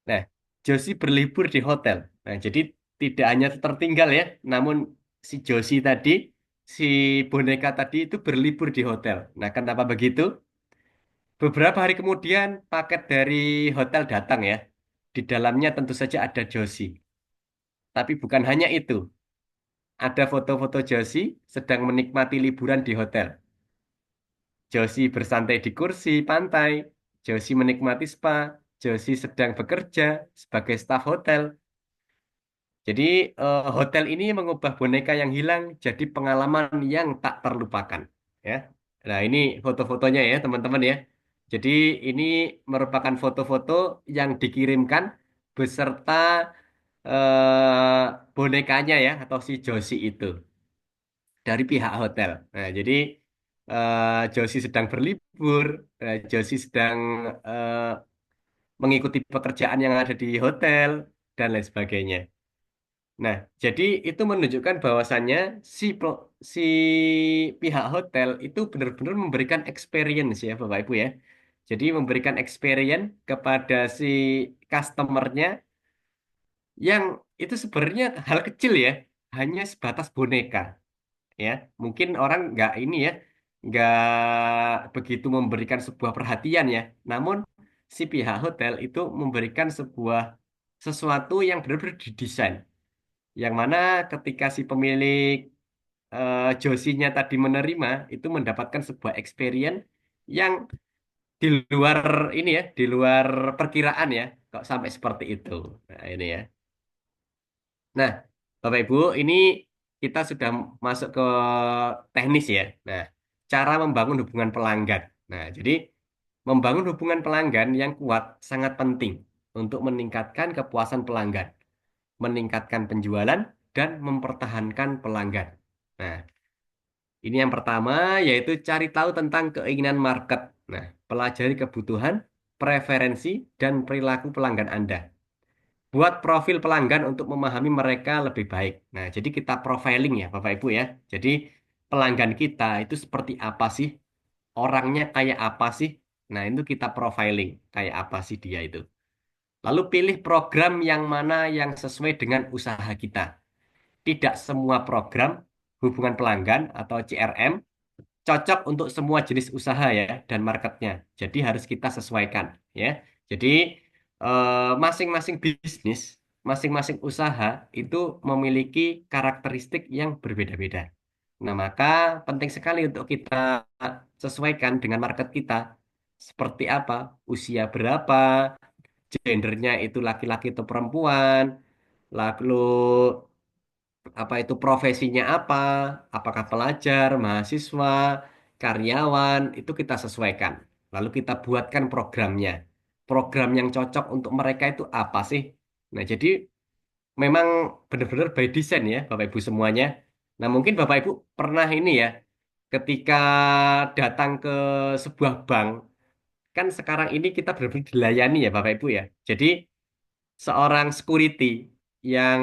Nah, Josie berlibur di hotel. Nah, jadi tidak hanya tertinggal ya, namun si Josie tadi, si boneka tadi itu berlibur di hotel. Nah, kenapa begitu? Beberapa hari kemudian paket dari hotel datang ya. Di dalamnya tentu saja ada Josie. Tapi bukan hanya itu. Ada foto-foto Josie sedang menikmati liburan di hotel. Josie bersantai di kursi pantai. Josie menikmati spa. Josie sedang bekerja sebagai staf hotel. Jadi hotel ini mengubah boneka yang hilang jadi pengalaman yang tak terlupakan. Ya. Nah ini foto-fotonya ya teman-teman ya. Jadi ini merupakan foto-foto yang dikirimkan beserta bonekanya ya atau si Josie itu dari pihak hotel. Nah jadi Josie sedang berlibur, Josie sedang eh, mengikuti pekerjaan yang ada di hotel dan lain sebagainya. Nah, jadi itu menunjukkan bahwasannya si pihak hotel itu benar-benar memberikan experience ya Bapak Ibu ya. Jadi memberikan experience kepada si customernya yang itu sebenarnya hal kecil ya, hanya sebatas boneka ya. Mungkin orang nggak ini ya, nggak begitu memberikan sebuah perhatian ya. Namun si pihak hotel itu memberikan sebuah sesuatu yang benar-benar didesain yang mana ketika si pemilik Josinya tadi menerima itu mendapatkan sebuah experience yang di luar ini ya, di luar perkiraan ya, kok sampai seperti itu. Nah, ini ya. Nah, Bapak Ibu, ini kita sudah masuk ke teknis ya. Nah, cara membangun hubungan pelanggan. Nah, jadi membangun hubungan pelanggan yang kuat sangat penting untuk meningkatkan kepuasan pelanggan, meningkatkan penjualan, dan mempertahankan pelanggan. Nah, ini yang pertama yaitu cari tahu tentang keinginan market. Nah, pelajari kebutuhan, preferensi, dan perilaku pelanggan Anda. Buat profil pelanggan untuk memahami mereka lebih baik. Nah, jadi kita profiling ya, Bapak Ibu ya. Jadi pelanggan kita itu seperti apa sih? Orangnya kayak apa sih? Nah, itu kita profiling. Kayak apa sih dia itu? Lalu pilih program yang mana yang sesuai dengan usaha kita. Tidak semua program hubungan pelanggan atau CRM cocok untuk semua jenis usaha ya dan marketnya. Jadi harus kita sesuaikan ya. Jadi masing-masing bisnis, masing-masing usaha itu memiliki karakteristik yang berbeda-beda. Nah, maka penting sekali untuk kita sesuaikan dengan market kita. Seperti apa? Usia berapa? Gendernya itu laki-laki atau perempuan? Lalu apa itu profesinya apa, apakah pelajar, mahasiswa, karyawan, itu kita sesuaikan. Lalu kita buatkan programnya. Program yang cocok untuk mereka itu apa sih? Nah, jadi memang benar-benar by design ya, Bapak Ibu semuanya. Nah, mungkin Bapak Ibu pernah ini ya, ketika datang ke sebuah bank, kan sekarang ini kita benar-benar dilayani ya Bapak Ibu ya. Jadi seorang security yang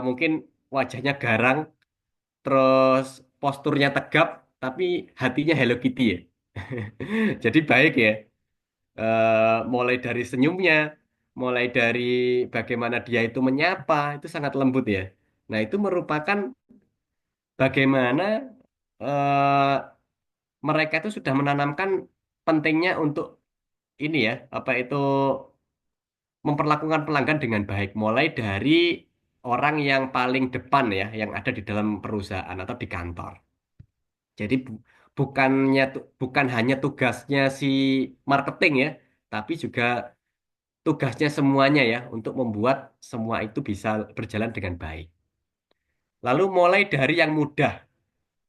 mungkin wajahnya garang, terus posturnya tegap, tapi hatinya Hello Kitty ya. Jadi baik ya. Mulai dari senyumnya, mulai dari bagaimana dia itu menyapa, itu sangat lembut ya. Nah, itu merupakan bagaimana eh, mereka itu sudah menanamkan pentingnya untuk ini ya, apa itu memperlakukan pelanggan dengan baik, mulai dari orang yang paling depan ya, yang ada di dalam perusahaan atau di kantor. Jadi bukan hanya tugasnya si marketing ya, tapi juga tugasnya semuanya ya untuk membuat semua itu bisa berjalan dengan baik. Lalu mulai dari yang mudah,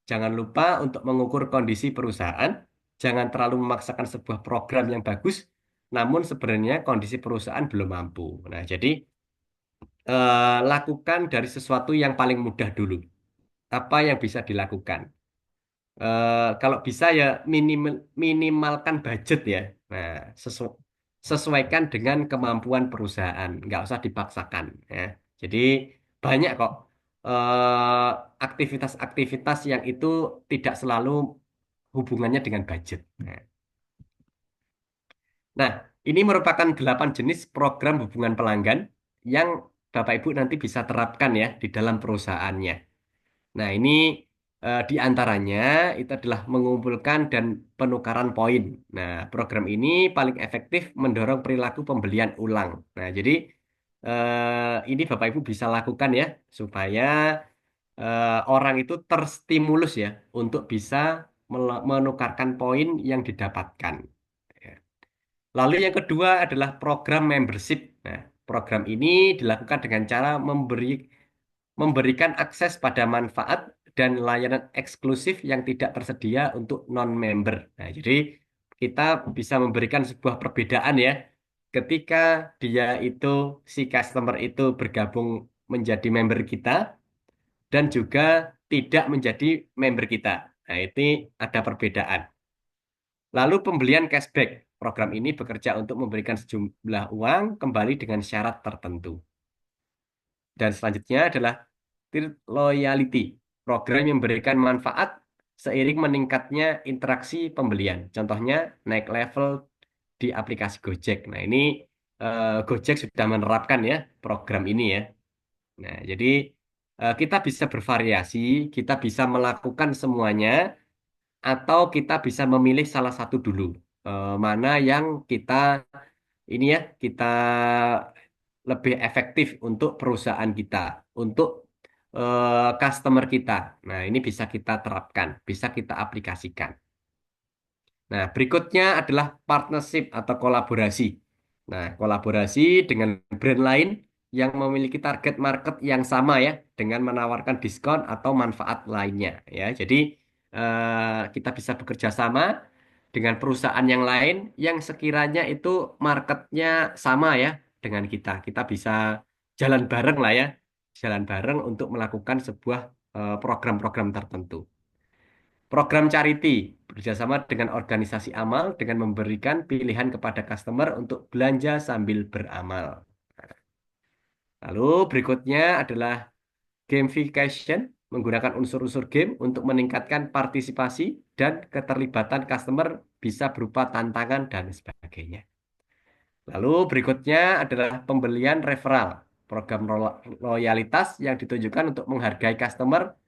jangan lupa untuk mengukur kondisi perusahaan, jangan terlalu memaksakan sebuah program yang bagus, namun sebenarnya kondisi perusahaan belum mampu. Nah, jadi lakukan dari sesuatu yang paling mudah dulu. Apa yang bisa dilakukan? Kalau bisa ya minimalkan budget ya. Nah, sesuaikan dengan kemampuan perusahaan, nggak usah dipaksakan ya. Jadi banyak kok eh, aktivitas-aktivitas yang itu tidak selalu hubungannya dengan budget. Nah, ini merupakan 8 jenis program hubungan pelanggan yang Bapak Ibu nanti bisa terapkan ya di dalam perusahaannya. Nah, ini di antaranya itu adalah mengumpulkan dan penukaran poin. Nah, program ini paling efektif mendorong perilaku pembelian ulang. Nah, jadi ini Bapak Ibu bisa lakukan ya supaya orang itu terstimulus ya untuk bisa menukarkan poin yang didapatkan. Ya. Lalu yang kedua adalah program membership. Nah, program ini dilakukan dengan cara memberikan akses pada manfaat dan layanan eksklusif yang tidak tersedia untuk non-member. Nah, jadi kita bisa memberikan sebuah perbedaan ya. Ketika dia itu, si customer itu bergabung menjadi member kita dan juga tidak menjadi member kita. Nah, ini ada perbedaan. Lalu pembelian cashback. Program ini bekerja untuk memberikan sejumlah uang kembali dengan syarat tertentu. Dan selanjutnya adalah Tier Loyalty, program yang memberikan manfaat seiring meningkatnya interaksi pembelian. Contohnya naik level di aplikasi Gojek. Nah, ini Gojek sudah menerapkan ya program ini ya. Nah, jadi kita bisa bervariasi, kita bisa melakukan semuanya, atau kita bisa memilih salah satu dulu. Mana yang kita ini ya kita lebih efektif untuk perusahaan kita, untuk customer kita. Nah, ini bisa kita terapkan, bisa kita aplikasikan. Nah, berikutnya adalah partnership atau kolaborasi. Nah, kolaborasi dengan brand lain yang memiliki target market yang sama ya, dengan menawarkan diskon atau manfaat lainnya ya. Jadi kita bisa bekerja sama dengan perusahaan yang lain yang sekiranya itu marketnya sama ya dengan kita. Kita bisa jalan bareng lah ya, jalan bareng untuk melakukan sebuah program-program tertentu. Program charity bekerjasama dengan organisasi amal dengan memberikan pilihan kepada customer untuk belanja sambil beramal. Lalu berikutnya adalah gamification, menggunakan unsur-unsur game untuk meningkatkan partisipasi dan keterlibatan customer bisa berupa tantangan dan sebagainya. Lalu berikutnya adalah pembelian referral, program loyalitas yang ditujukan untuk menghargai customer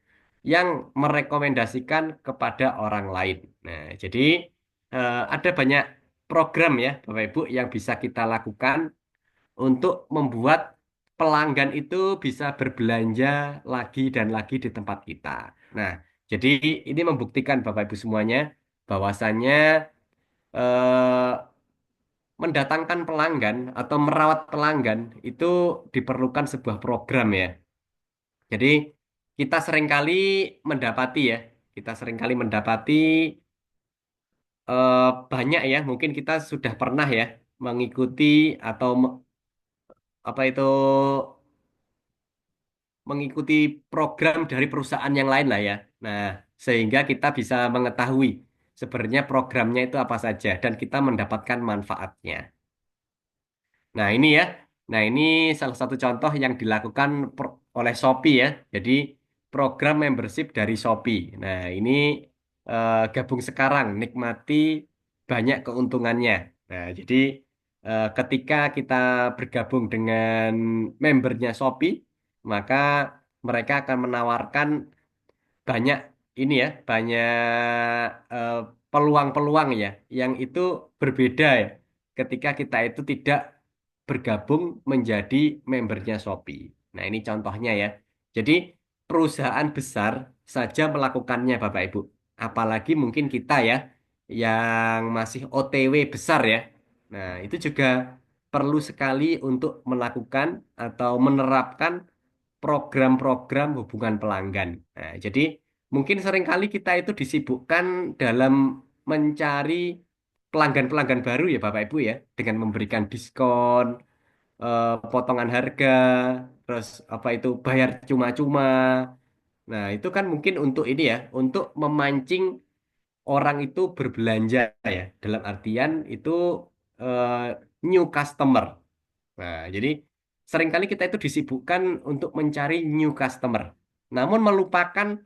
yang merekomendasikan kepada orang lain. Nah, jadi ada banyak program ya, Bapak Ibu, yang bisa kita lakukan untuk membuat pelanggan itu bisa berbelanja lagi dan lagi di tempat kita. Nah, jadi ini membuktikan Bapak Ibu semuanya bahwasannya eh, mendatangkan pelanggan atau merawat pelanggan itu diperlukan sebuah program ya. Jadi kita seringkali mendapati ya, kita seringkali mendapati eh, banyak ya, mungkin kita sudah pernah ya mengikuti atau apa itu mengikuti program dari perusahaan yang lain lah ya. Nah, sehingga kita bisa mengetahui sebenarnya programnya itu apa saja dan kita mendapatkan manfaatnya. Nah, ini ya. Nah, ini salah satu contoh yang dilakukan oleh Shopee ya. Jadi, program membership dari Shopee. Nah, ini gabung sekarang, nikmati banyak keuntungannya. Nah, jadi ketika kita bergabung dengan membernya Shopee, maka mereka akan menawarkan banyak ini ya, banyak eh, peluang-peluang ya, yang itu berbeda ya, ketika kita itu tidak bergabung menjadi membernya Shopee. Nah, ini contohnya ya. Jadi, perusahaan besar saja melakukannya, Bapak Ibu. Apalagi mungkin kita ya, yang masih OTW besar ya. Nah, itu juga perlu sekali untuk melakukan atau menerapkan program-program hubungan pelanggan. Nah, jadi mungkin seringkali kita itu disibukkan dalam mencari pelanggan-pelanggan baru ya Bapak Ibu ya, dengan memberikan diskon, potongan harga, terus apa itu bayar cuma-cuma. Nah, itu kan mungkin untuk ini ya, untuk memancing orang itu berbelanja ya, dalam artian itu eh, new customer. Nah, jadi seringkali kita itu disibukkan untuk mencari new customer. Namun melupakan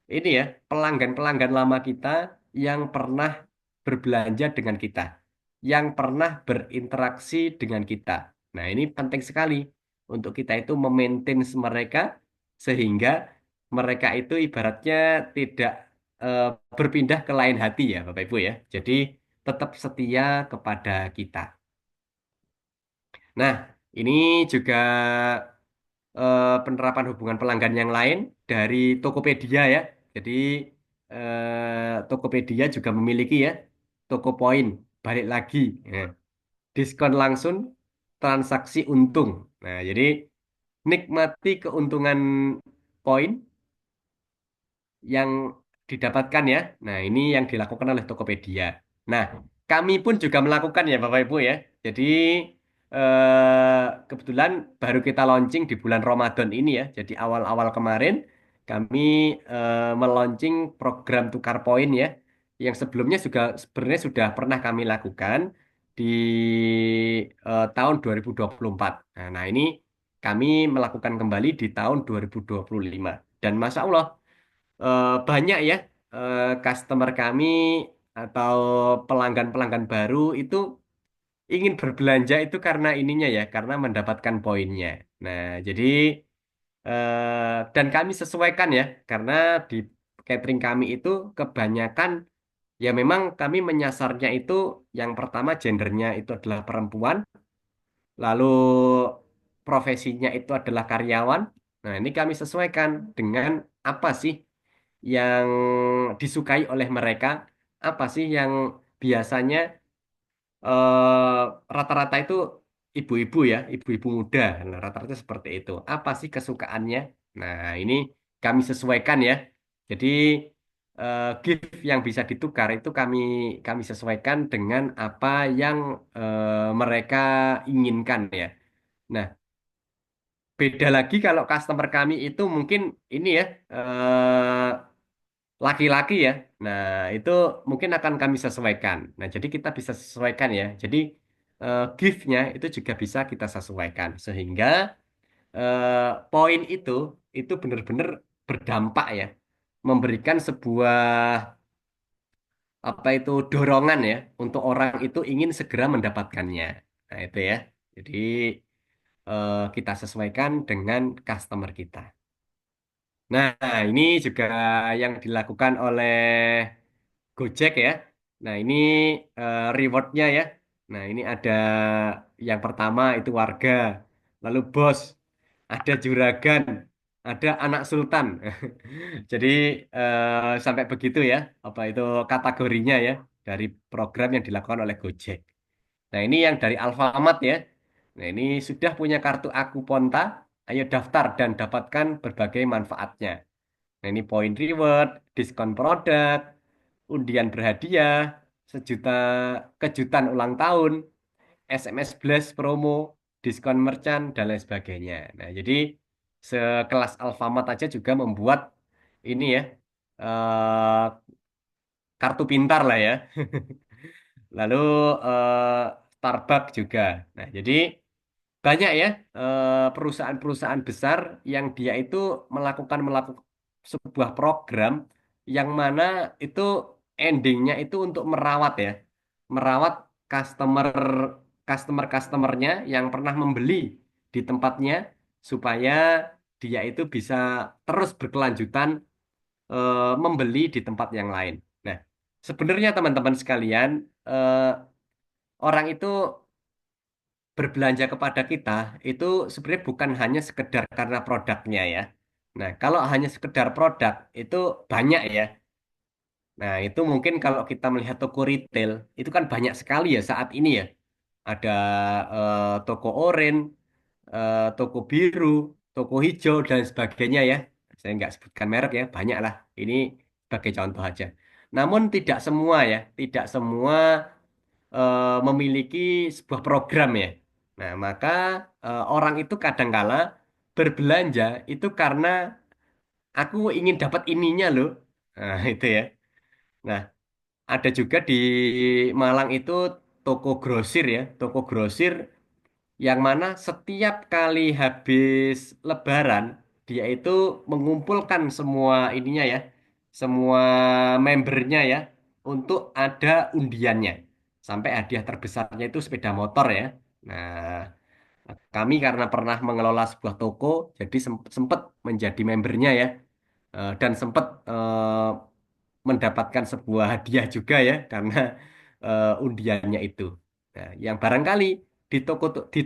ini ya, pelanggan-pelanggan lama kita yang pernah berbelanja dengan kita, yang pernah berinteraksi dengan kita. Nah, ini penting sekali untuk kita itu memaintain mereka sehingga mereka itu ibaratnya tidak eh, berpindah ke lain hati ya, Bapak Ibu ya. Jadi tetap setia kepada kita. Nah, ini juga penerapan hubungan pelanggan yang lain dari Tokopedia ya. Jadi Tokopedia juga memiliki ya toko poin. Balik lagi, ya. Diskon langsung, transaksi untung. Nah, jadi nikmati keuntungan poin yang didapatkan ya. Nah, ini yang dilakukan oleh Tokopedia. Nah, kami pun juga melakukan ya Bapak Ibu ya. Jadi kebetulan baru kita launching di bulan Ramadan ini ya. Jadi awal-awal kemarin kami meluncing program tukar poin ya. Yang sebelumnya juga sebenarnya sudah pernah kami lakukan di tahun 2024. Nah, ini kami melakukan kembali di tahun 2025. Dan Masya Allah, banyak ya customer kami atau pelanggan-pelanggan baru itu ingin berbelanja itu karena ininya ya, karena mendapatkan poinnya. Nah, jadi dan kami sesuaikan ya, karena di catering kami itu kebanyakan ya memang kami menyasarnya itu yang pertama gendernya itu adalah perempuan, lalu profesinya itu adalah karyawan. Nah, ini kami sesuaikan dengan apa sih yang disukai oleh mereka, apa sih yang biasanya rata-rata itu ibu-ibu ya, ibu-ibu muda. Nah, rata-rata seperti itu. Apa sih kesukaannya? Nah, ini kami sesuaikan ya. Jadi gift yang bisa ditukar itu kami sesuaikan dengan apa yang mereka inginkan ya. Nah, beda lagi kalau customer kami itu mungkin ini ya laki-laki ya. Nah, itu mungkin akan kami sesuaikan. Nah, jadi kita bisa sesuaikan ya. Jadi gift-nya itu juga bisa kita sesuaikan sehingga poin itu benar-benar berdampak ya, memberikan sebuah apa itu dorongan ya untuk orang itu ingin segera mendapatkannya. Nah, itu ya. Jadi kita sesuaikan dengan customer kita. Nah, ini juga yang dilakukan oleh Gojek ya. Nah, ini rewardnya ya. Nah, ini ada yang pertama itu warga, lalu bos, ada juragan, ada anak sultan. Jadi sampai begitu ya, apa itu kategorinya ya dari program yang dilakukan oleh Gojek. Nah, ini yang dari Alfamart ya. Nah, ini sudah punya kartu Aku Ponta, ayo daftar dan dapatkan berbagai manfaatnya. Nah, ini poin reward, diskon produk, undian berhadiah, sejuta kejutan ulang tahun, SMS Blast promo, diskon merchant, dan lain sebagainya. Nah, jadi sekelas Alfamart aja juga membuat ini ya, eh, kartu pintar lah ya. Lalu eh, Starbucks juga. Nah, jadi banyak ya perusahaan-perusahaan besar yang dia itu melakukan sebuah program yang mana itu endingnya itu untuk merawat ya, merawat customer customer-customernya yang pernah membeli di tempatnya supaya dia itu bisa terus berkelanjutan membeli di tempat yang lain. Nah, sebenarnya teman-teman sekalian, eh, orang itu berbelanja kepada kita itu sebenarnya bukan hanya sekedar karena produknya ya. Nah, kalau hanya sekedar produk itu banyak ya. Nah, itu mungkin kalau kita melihat toko retail itu kan banyak sekali ya saat ini ya. Ada toko oren, toko biru, toko hijau dan sebagainya ya. Saya nggak sebutkan merek ya, banyak lah. Ini sebagai contoh aja. Namun tidak semua ya, tidak semua memiliki sebuah program ya. Nah, maka orang itu kadangkala berbelanja itu karena aku ingin dapat ininya loh. Nah, itu ya. Nah, ada juga di Malang itu toko grosir ya, toko grosir yang mana setiap kali habis Lebaran dia itu mengumpulkan semua ininya ya, semua membernya ya untuk ada undiannya. Sampai hadiah terbesarnya itu sepeda motor ya. Nah, kami karena pernah mengelola sebuah toko, jadi sempat menjadi membernya ya, dan sempat mendapatkan sebuah hadiah juga ya karena undiannya itu. Nah, yang barangkali di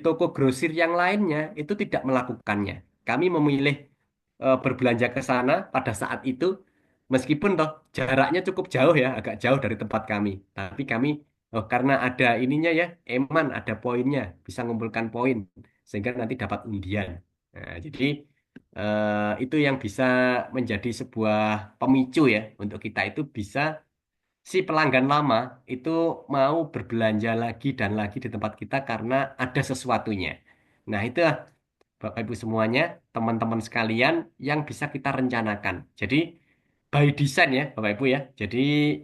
toko grosir yang lainnya itu tidak melakukannya. Kami memilih berbelanja ke sana pada saat itu, meskipun toh jaraknya cukup jauh ya, agak jauh dari tempat kami. Tapi kami karena ada ininya ya, eman ada poinnya, bisa mengumpulkan poin sehingga nanti dapat undian. Nah, jadi itu yang bisa menjadi sebuah pemicu ya untuk kita itu bisa si pelanggan lama itu mau berbelanja lagi dan lagi di tempat kita karena ada sesuatunya. Nah, itu Bapak Ibu semuanya, teman-teman sekalian yang bisa kita rencanakan. Jadi by design ya Bapak Ibu ya. Jadi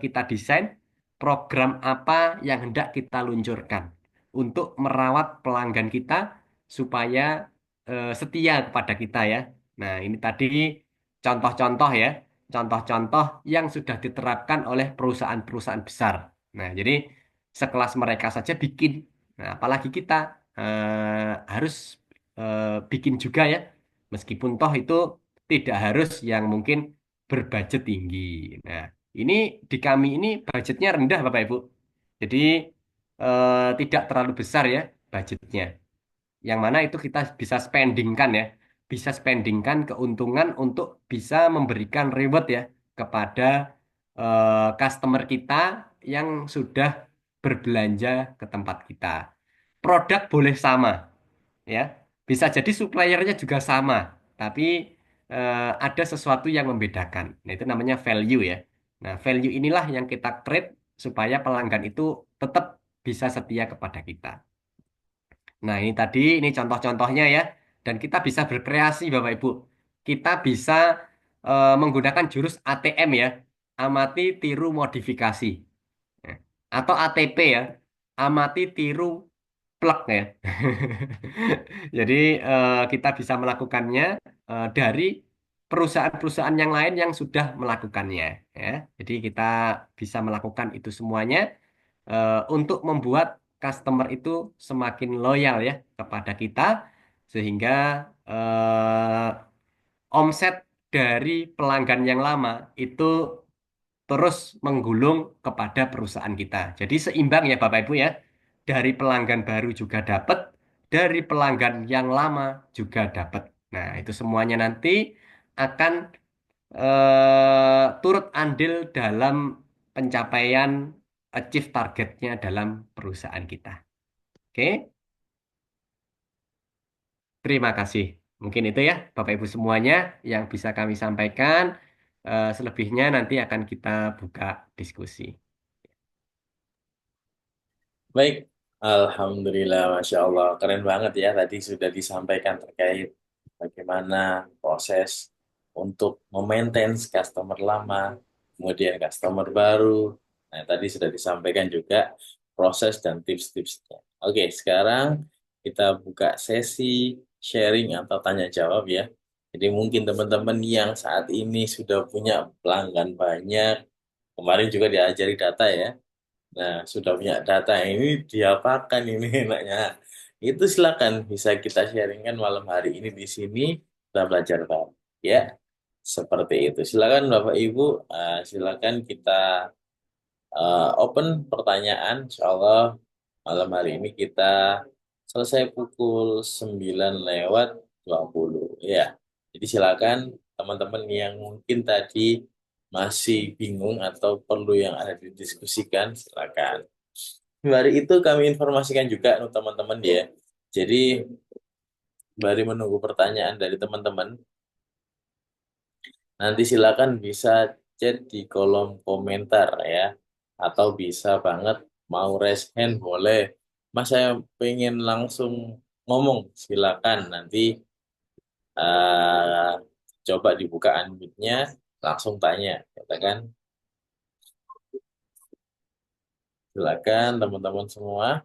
kita desain program apa yang hendak kita luncurkan untuk merawat pelanggan kita supaya setia kepada kita ya. Nah, ini tadi contoh-contoh ya, contoh-contoh yang sudah diterapkan oleh perusahaan-perusahaan besar. Nah, jadi sekelas mereka saja bikin. Nah, apalagi kita harus bikin juga ya, meskipun toh itu tidak harus yang mungkin berbudget tinggi. Nah, ini di kami ini budgetnya rendah Bapak Ibu. Jadi tidak terlalu besar ya budgetnya. Yang mana itu kita bisa spendingkan ya, bisa spendingkan keuntungan untuk bisa memberikan reward ya kepada customer kita yang sudah berbelanja ke tempat kita. Produk boleh sama ya. Bisa jadi suppliernya juga sama, tapi ada sesuatu yang membedakan. Nah, itu namanya value ya. Nah, value inilah yang kita create supaya pelanggan itu tetap bisa setia kepada kita. Nah, ini tadi ini contoh-contohnya ya. Dan kita bisa berkreasi Bapak Ibu. Kita bisa menggunakan jurus ATM ya. Amati, tiru, modifikasi. Ya. Atau ATP ya. Amati, tiru, plug ya. Jadi kita bisa melakukannya dari perusahaan-perusahaan yang lain yang sudah melakukannya ya. Jadi kita bisa melakukan itu semuanya untuk membuat customer itu semakin loyal ya kepada kita sehingga eh, omset dari pelanggan yang lama itu terus menggulung kepada perusahaan kita. Jadi seimbang ya Bapak Ibu ya. Dari pelanggan baru juga dapat, dari pelanggan yang lama juga dapat. Nah, itu semuanya nanti akan turut andil dalam pencapaian achieve targetnya dalam perusahaan kita. Oke, terima kasih. Mungkin itu ya Bapak Ibu semuanya yang bisa kami sampaikan. Selebihnya nanti akan kita buka diskusi. Baik, Alhamdulillah, Masya Allah. Keren banget ya tadi sudah disampaikan terkait bagaimana proses untuk memaintain customer lama, kemudian customer baru. Nah, tadi sudah disampaikan juga proses dan tips-tipsnya. Oke, sekarang kita buka sesi sharing atau tanya jawab ya. Jadi mungkin teman-teman yang saat ini sudah punya pelanggan banyak, kemarin juga diajari data ya. Nah, sudah punya data ini diapakan ini enaknya. Itu silakan bisa kita sharingkan malam hari ini di sini kita belajar bareng ya. Seperti itu. Silakan Bapak Ibu, silakan kita open pertanyaan. Insya Allah malam hari ini kita selesai pukul 9:20 ya. Jadi silakan teman-teman yang mungkin tadi masih bingung atau perlu yang ada didiskusikan, silakan. Hari itu kami informasikan juga untuk teman-teman ya. Jadi bari menunggu pertanyaan dari teman-teman. Nanti silakan bisa chat di kolom komentar ya. Atau bisa banget mau raise hand boleh. Mas saya pengen langsung ngomong, silakan nanti eh, coba dibuka unmute-nya, langsung tanya, katakan silakan teman-teman semua.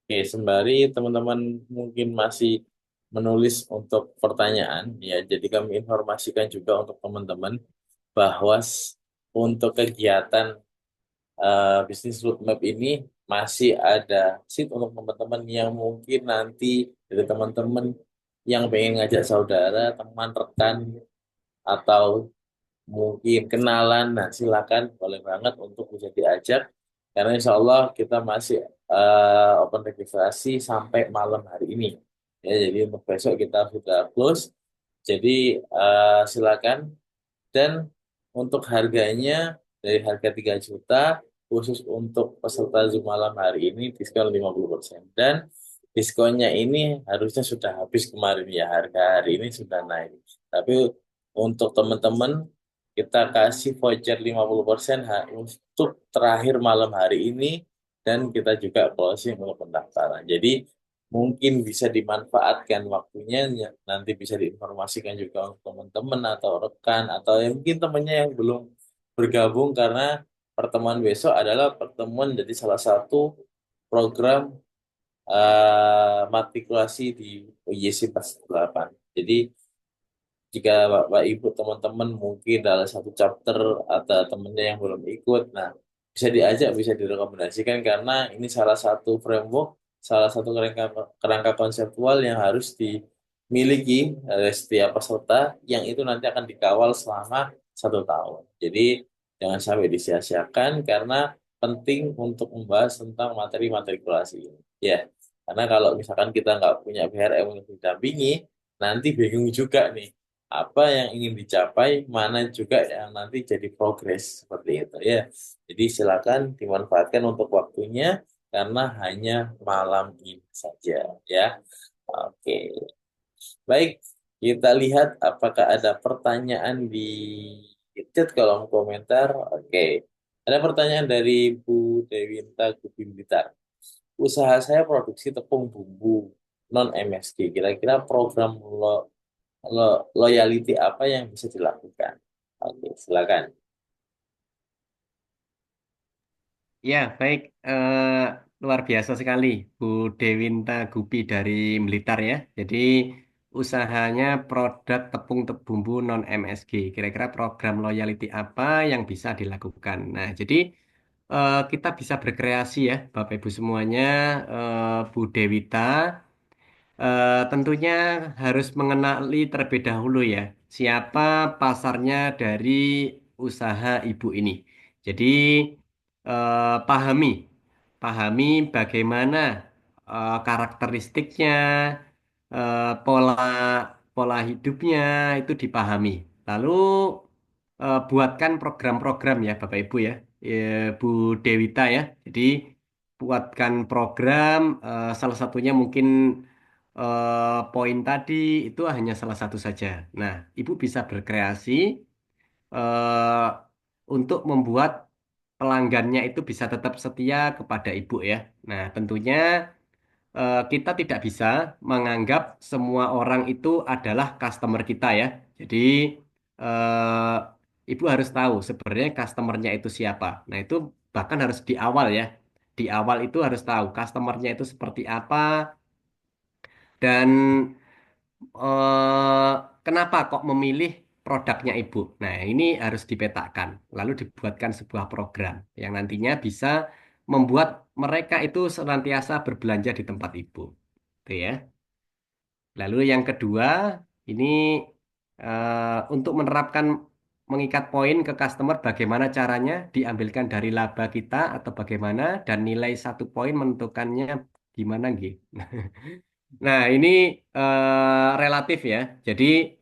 Oke, sembari teman-teman mungkin masih menulis untuk pertanyaan, ya, jadi kami informasikan juga untuk teman-teman bahwa untuk kegiatan bisnis roadmap ini masih ada seat untuk teman-teman yang mungkin nanti dari teman-teman yang pengen ngajak saudara, teman, rekan, atau mungkin kenalan. Nah, silakan boleh banget untuk bisa diajak karena insya Allah kita masih open registrasi sampai malam hari ini. Ya, jadi untuk besok kita sudah close. Jadi silakan dan untuk harganya dari harga 3 juta khusus untuk peserta Zoom malam hari ini diskon 50%. Dan diskonnya ini harusnya sudah habis kemarin ya, harga hari ini sudah naik. Tapi untuk teman-teman kita kasih voucher 50% untuk terakhir malam hari ini dan kita juga closing untuk pendaftaran. Jadi mungkin bisa dimanfaatkan waktunya nanti bisa diinformasikan juga untuk teman-teman atau rekan atau yang mungkin temannya yang belum bergabung karena pertemuan besok adalah pertemuan jadi salah satu program matrikulasi di UYC 48. Jadi jika Bapak Ibu teman-teman mungkin dalam satu chapter atau temennya yang belum ikut, nah bisa diajak, bisa direkomendasikan karena ini salah satu framework, salah satu kerangka konseptual yang harus dimiliki oleh setiap peserta yang itu nanti akan dikawal selama 1 tahun. Jadi jangan sampai disia-siakan karena penting untuk membahas tentang materi matrikulasi ini. Ya, karena kalau misalkan kita nggak punya BRM untuk didampingi, nanti bingung juga nih apa yang ingin dicapai, mana juga yang nanti jadi progres seperti itu ya. Jadi silakan dimanfaatkan untuk waktunya karena hanya malam ini saja ya. Oke, baik. Kita lihat apakah ada pertanyaan di chat kolom komentar. Oke, ada pertanyaan dari Bu Dewinta Gubi Blitar. Usaha saya produksi tepung bumbu non MSG. Kira-kira program loyalty apa yang bisa dilakukan? Oke, silakan. Ya, baik. Luar biasa sekali, Bu Dewinta Gupi dari Blitar ya. Jadi usahanya produk tepung bumbu non MSG. Kira-kira program loyalty apa yang bisa dilakukan? Nah, jadi kita bisa berkreasi ya, Bapak Ibu semuanya. Bu Dewita tentunya harus mengenali terlebih dahulu ya, siapa pasarnya dari usaha ibu ini. Jadi pahami, pahami bagaimana karakteristiknya, pola pola hidupnya itu dipahami. Lalu buatkan program-program ya Bapak Ibu ya, Bu Dewita ya. Jadi buatkan program, salah satunya mungkin poin tadi itu hanya salah satu saja. Nah, Ibu bisa berkreasi eh, untuk membuat pelanggannya itu bisa tetap setia kepada Ibu ya. Nah, tentunya kita tidak bisa menganggap semua orang itu adalah customer kita ya. Jadi eh, ibu harus tahu sebenarnya customernya itu siapa. Nah itu bahkan harus di awal ya. Di awal itu harus tahu customernya itu seperti apa dan eh, kenapa kok memilih produknya ibu. Nah ini harus dipetakan. Lalu dibuatkan sebuah program yang nantinya bisa membuat mereka itu senantiasa berbelanja di tempat ibu. Itu ya. Lalu yang kedua, ini untuk menerapkan mengikat poin ke customer, bagaimana caranya diambilkan dari laba kita atau bagaimana, dan nilai 1 poin menentukannya gimana gitu. Nah, ini relatif ya. Jadi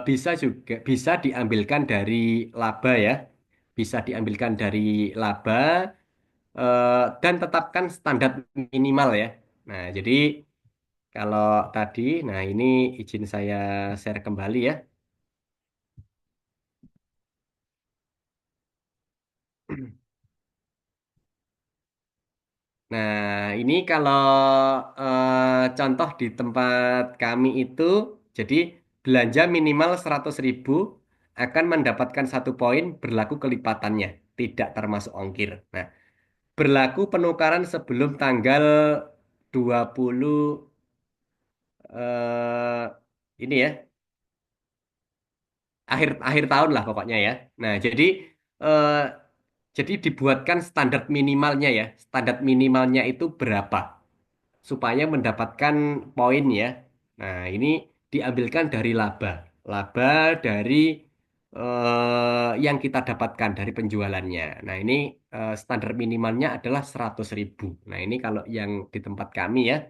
bisa juga bisa diambilkan dari laba ya, bisa diambilkan dari laba dan tetapkan standar minimal ya. Nah, jadi kalau tadi, nah ini izin saya share kembali ya. Nah, ini kalau contoh di tempat kami itu, jadi belanja minimal 100.000 akan mendapatkan 1 poin berlaku kelipatannya, tidak termasuk ongkir. Nah, berlaku penukaran sebelum tanggal 20 ini ya, akhir akhir tahun lah pokoknya ya. Nah, eh, jadi dibuatkan standar minimalnya ya. Standar minimalnya itu berapa supaya mendapatkan poin ya. Nah, ini diambilkan dari laba. Laba dari yang kita dapatkan dari penjualannya. Nah, ini standar minimalnya adalah 100.000. Nah, ini kalau yang di tempat kami ya.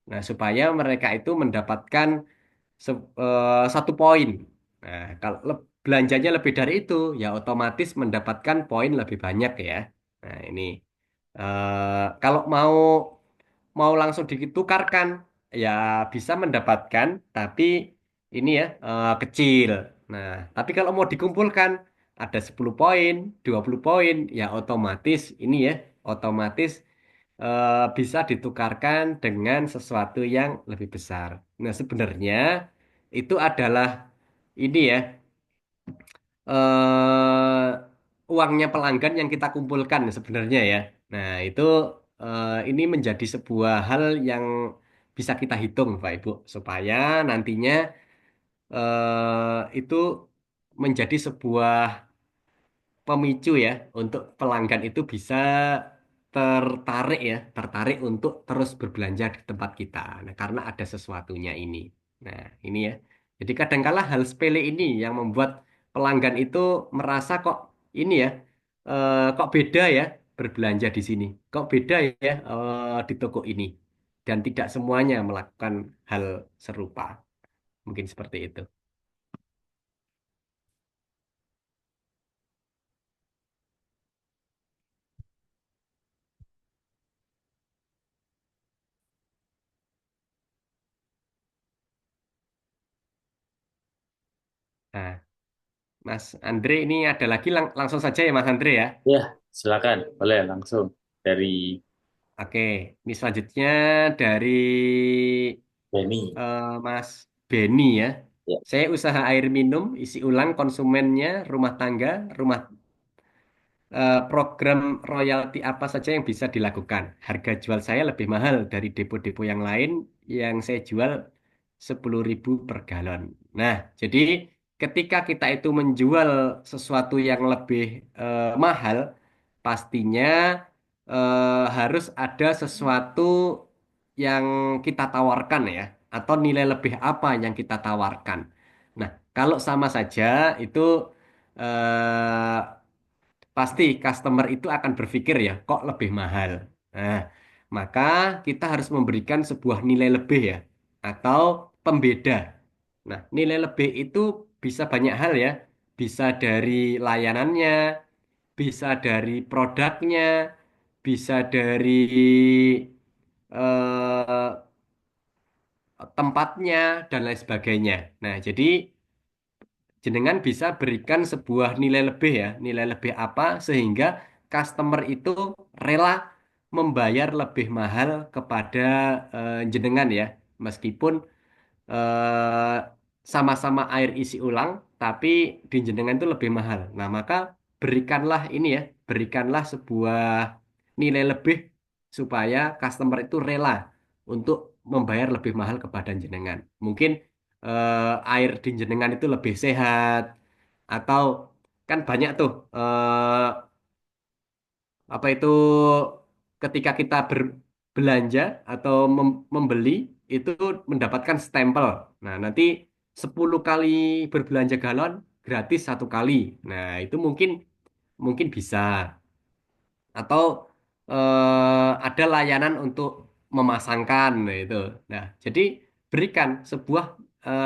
Nah, supaya mereka itu mendapatkan 1 poin. Nah, kalau belanjanya lebih dari itu, ya otomatis mendapatkan poin lebih banyak ya. Nah, ini kalau mau langsung ditukarkan, ya bisa mendapatkan, tapi ini ya kecil. Nah, tapi kalau mau dikumpulkan, ada 10 poin, 20 poin, ya otomatis ini ya, otomatis bisa ditukarkan dengan sesuatu yang lebih besar. Nah, sebenarnya itu adalah ini ya, uangnya pelanggan yang kita kumpulkan sebenarnya ya. Nah, itu ini menjadi sebuah hal yang bisa kita hitung, Pak Ibu, supaya nantinya itu menjadi sebuah pemicu ya untuk pelanggan itu bisa tertarik ya, tertarik untuk terus berbelanja di tempat kita. Nah, karena ada sesuatunya ini. Nah, ini ya. Jadi kadangkala hal sepele ini yang membuat pelanggan itu merasa kok ini ya, kok beda ya berbelanja di sini. Kok beda ya di toko ini. Dan tidak semuanya melakukan hal serupa. Mungkin seperti itu. Nah, Mas Andre ini ada lagi langsung saja ya Mas Andre ya. Ya, silakan. Boleh langsung dari Oke, ini selanjutnya dari Benny. Mas Beni ya. Ya. Saya usaha air minum, isi ulang konsumennya, rumah tangga, rumah program royalti apa saja yang bisa dilakukan. Harga jual saya lebih mahal dari depo-depo yang lain yang saya jual 10.000 per galon. Nah, jadi ketika kita itu menjual sesuatu yang lebih mahal, pastinya harus ada sesuatu yang kita tawarkan ya, atau nilai lebih apa yang kita tawarkan. Nah, kalau sama saja itu eh, pasti customer itu akan berpikir ya, kok lebih mahal. Nah, maka kita harus memberikan sebuah nilai lebih ya, atau pembeda. Nah, nilai lebih itu bisa banyak hal ya, bisa dari layanannya, bisa dari produknya, bisa dari eh, tempatnya, dan lain sebagainya. Nah, jadi jenengan bisa berikan sebuah nilai lebih ya, nilai lebih apa sehingga customer itu rela membayar lebih mahal kepada jenengan ya, meskipun eh, sama-sama air isi ulang, tapi di jenengan itu lebih mahal. Nah, maka berikanlah ini ya, berikanlah sebuah nilai lebih supaya customer itu rela untuk membayar lebih mahal kepada jenengan. Mungkin air di jenengan itu lebih sehat, atau kan banyak tuh apa itu ketika kita berbelanja atau membeli itu mendapatkan stempel. Nah, nanti 10 kali berbelanja galon gratis 1 kali. Nah, itu mungkin mungkin bisa, atau ada layanan untuk memasangkan nah itu. Nah, jadi berikan sebuah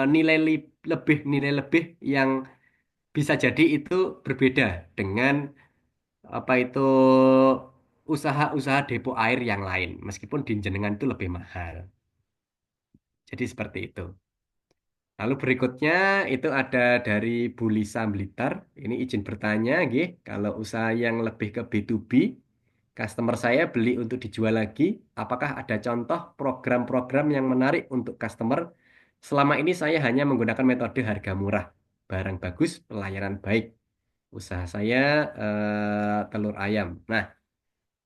nilai lebih yang bisa jadi itu berbeda dengan apa itu usaha-usaha depo air yang lain, meskipun di jenengan itu lebih mahal. Jadi seperti itu. Lalu berikutnya itu ada dari Bu Lisa Blitar. Ini izin bertanya, nggih, kalau usaha yang lebih ke B2B, customer saya beli untuk dijual lagi, apakah ada contoh program-program yang menarik untuk customer? Selama ini saya hanya menggunakan metode harga murah, barang bagus, pelayanan baik. Usaha saya telur ayam. Nah,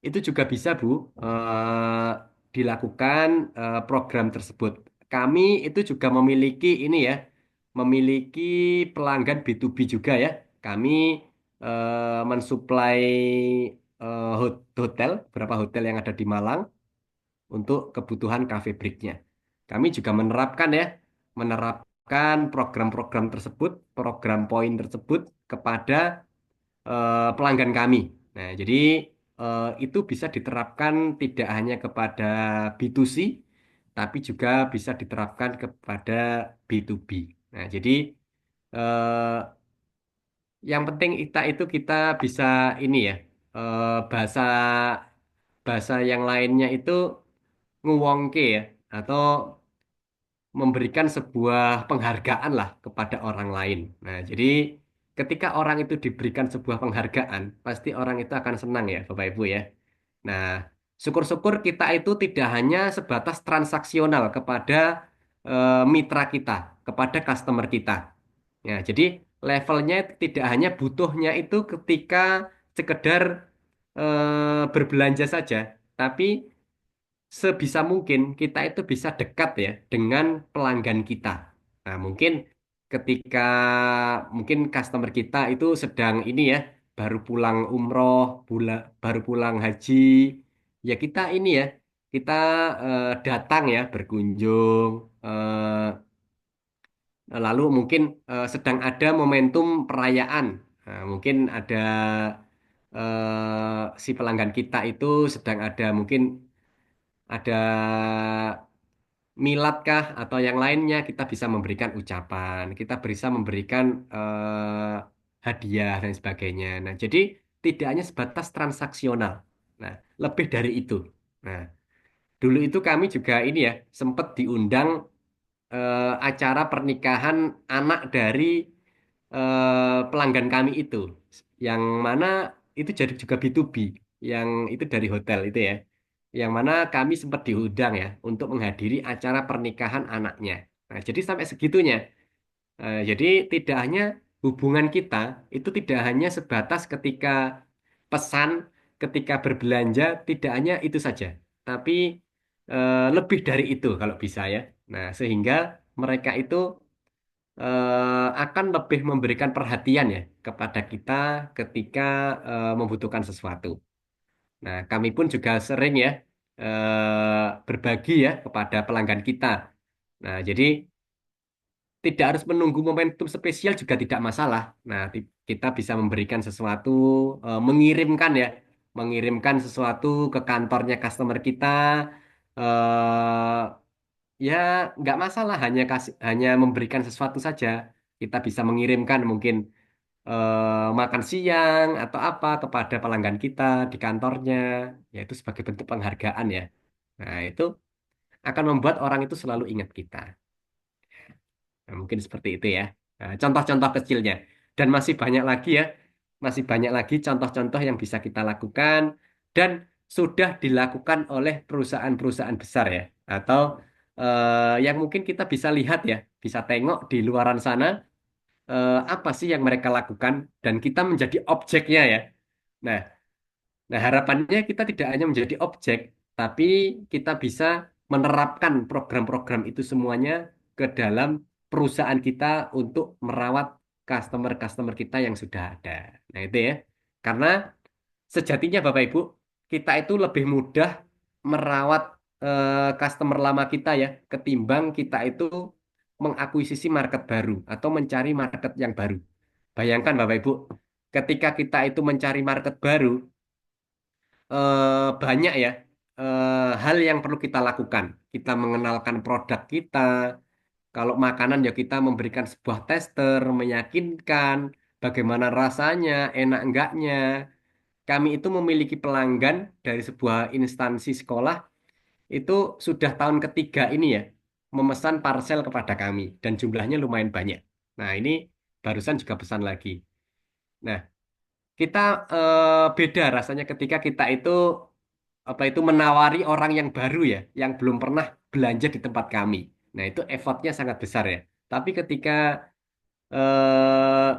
itu juga bisa, Bu, dilakukan program tersebut. Kami itu juga memiliki ini ya, memiliki pelanggan B2B juga ya. Kami mensuplai hotel, beberapa hotel yang ada di Malang untuk kebutuhan cafe breaknya. Kami juga menerapkan program-program tersebut, program poin tersebut kepada pelanggan kami. Nah, jadi itu bisa diterapkan tidak hanya kepada B2C, tapi juga bisa diterapkan kepada B2B. Nah, jadi eh, yang penting kita bisa ini ya, bahasa bahasa yang lainnya itu nguwongke ya, atau memberikan sebuah penghargaan lah kepada orang lain. Nah, jadi ketika orang itu diberikan sebuah penghargaan, pasti orang itu akan senang ya, Bapak Ibu ya. Nah, syukur-syukur kita itu tidak hanya sebatas transaksional kepada mitra kita, kepada customer kita. Ya, jadi levelnya tidak hanya butuhnya itu ketika sekedar berbelanja saja, tapi sebisa mungkin kita itu bisa dekat ya dengan pelanggan kita. Nah, mungkin ketika mungkin customer kita itu sedang ini ya, baru pulang umroh, baru pulang haji, ya kita ini ya, kita datang ya berkunjung, lalu mungkin sedang ada momentum perayaan. Nah, mungkin ada si pelanggan kita itu sedang ada mungkin ada milad kah atau yang lainnya, kita bisa memberikan ucapan, kita bisa memberikan hadiah dan sebagainya. Nah, jadi tidak hanya sebatas transaksional. Nah, lebih dari itu. Nah, dulu itu kami juga ini ya sempat diundang acara pernikahan anak dari pelanggan kami itu, yang mana itu jadi juga B2B, yang itu dari hotel itu ya, yang mana kami sempat diundang ya untuk menghadiri acara pernikahan anaknya. Nah, jadi sampai segitunya. Jadi tidak hanya hubungan kita itu tidak hanya sebatas ketika pesan, ketika berbelanja, tidak hanya itu saja, tapi lebih dari itu kalau bisa ya. Nah, sehingga mereka itu akan lebih memberikan perhatian ya kepada kita ketika membutuhkan sesuatu. Nah, kami pun juga sering ya berbagi ya kepada pelanggan kita. Nah, jadi tidak harus menunggu momentum spesial juga tidak masalah. Nah, kita bisa memberikan sesuatu, mengirimkan ya, mengirimkan sesuatu ke kantornya customer kita. Ya, nggak masalah, hanya memberikan sesuatu saja. Kita bisa mengirimkan mungkin makan siang atau apa kepada pelanggan kita di kantornya, yaitu sebagai bentuk penghargaan ya. Nah, itu akan membuat orang itu selalu ingat kita. Nah, mungkin seperti itu ya. Nah, contoh-contoh kecilnya. Dan masih banyak lagi ya, masih banyak lagi contoh-contoh yang bisa kita lakukan dan sudah dilakukan oleh perusahaan-perusahaan besar ya, atau yang mungkin kita bisa lihat ya, bisa tengok di luaran sana apa sih yang mereka lakukan dan kita menjadi objeknya ya. Nah, nah, harapannya kita tidak hanya menjadi objek, tapi kita bisa menerapkan program-program itu semuanya ke dalam perusahaan kita untuk merawat customer-customer kita yang sudah ada. Nah, itu ya. Karena sejatinya Bapak Ibu, kita itu lebih mudah merawat customer lama kita ya, ketimbang kita itu mengakuisisi market baru atau mencari market yang baru. Bayangkan Bapak Ibu, ketika kita itu mencari market baru, banyak ya hal yang perlu kita lakukan. Kita mengenalkan produk kita. Kalau makanan ya kita memberikan sebuah tester, meyakinkan bagaimana rasanya, enak enggaknya. Kami itu memiliki pelanggan dari sebuah instansi sekolah itu sudah tahun ketiga ini ya memesan parcel kepada kami dan jumlahnya lumayan banyak. Nah ini barusan juga pesan lagi. Nah kita beda rasanya ketika kita itu apa itu menawari orang yang baru ya, yang belum pernah belanja di tempat kami. Nah, itu effortnya sangat besar ya. Tapi ketika eh,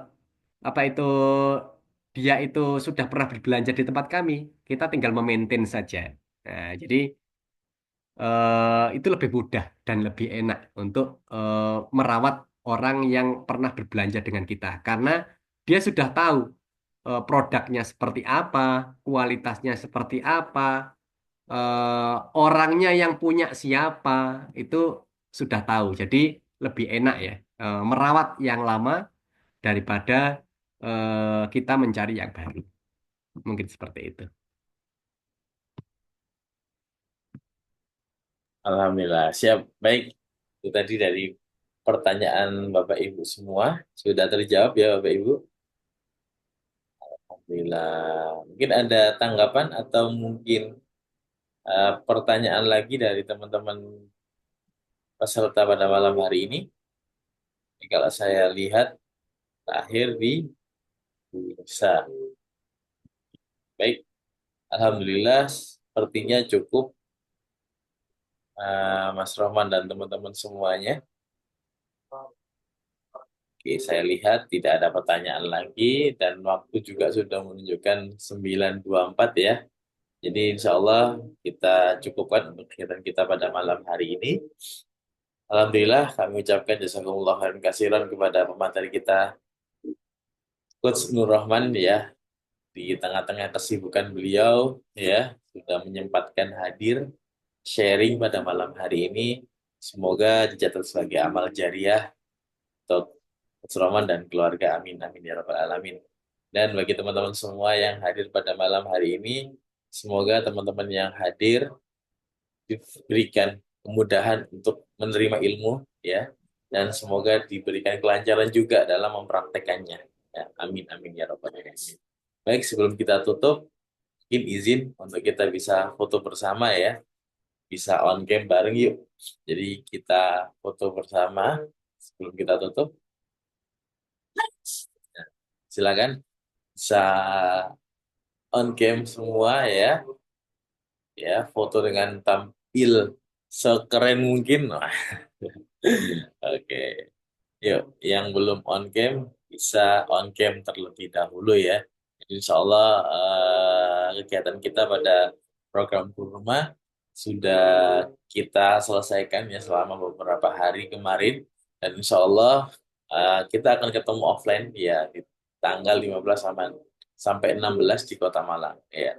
apa itu dia itu sudah pernah berbelanja di tempat kami, kita tinggal memaintain saja. Nah, jadi itu lebih mudah dan lebih enak untuk merawat orang yang pernah berbelanja dengan kita karena dia sudah tahu produknya seperti apa, kualitasnya seperti apa, orangnya yang punya siapa itu sudah tahu. Jadi lebih enak ya merawat yang lama daripada kita mencari yang baru. Mungkin seperti itu. Alhamdulillah, siap. Baik, itu tadi dari pertanyaan Bapak Ibu semua sudah terjawab ya Bapak Ibu. Alhamdulillah. Mungkin ada tanggapan atau mungkin pertanyaan lagi dari teman-teman peserta pada malam hari ini. Kalau saya lihat terakhir di bisa. Baik, Alhamdulillah sepertinya cukup Mas Rohman dan teman-teman semuanya. Oke, saya lihat tidak ada pertanyaan lagi dan waktu juga sudah menunjukkan 9.24 ya. Jadi insya Allah kita cukupkan untuk kegiatan kita pada malam hari ini. Alhamdulillah kami ucapkan jazakumullah khairan kasiran kepada pemateri kita Coach Nur Rahman ya, di tengah-tengah kesibukan beliau ya sudah menyempatkan hadir sharing pada malam hari ini. Semoga dicatat sebagai amal jariah untuk Coach Rahman dan keluarga. Amin amin ya rabbal alamin. Dan bagi teman-teman semua yang hadir pada malam hari ini, semoga teman-teman yang hadir diberikan kemudahan untuk menerima ilmu ya, dan semoga diberikan kelancaran juga dalam mempraktekannya ya, amin amin ya rabbal alamin. Baik, sebelum kita tutup mungkin izin untuk kita bisa foto bersama ya, bisa on cam bareng yuk, jadi kita foto bersama sebelum kita tutup. Nah, silakan bisa on cam semua ya, ya foto dengan tampil sekeren mungkin. Oke, yuk yang belum on cam bisa on cam terlebih dahulu ya. Jadi insya Allah kegiatan kita pada program Kurma sudah kita selesaikan ya selama beberapa hari kemarin, dan insya Allah kita akan ketemu offline ya di tanggal 15 sampai 16 di Kota Malang ya.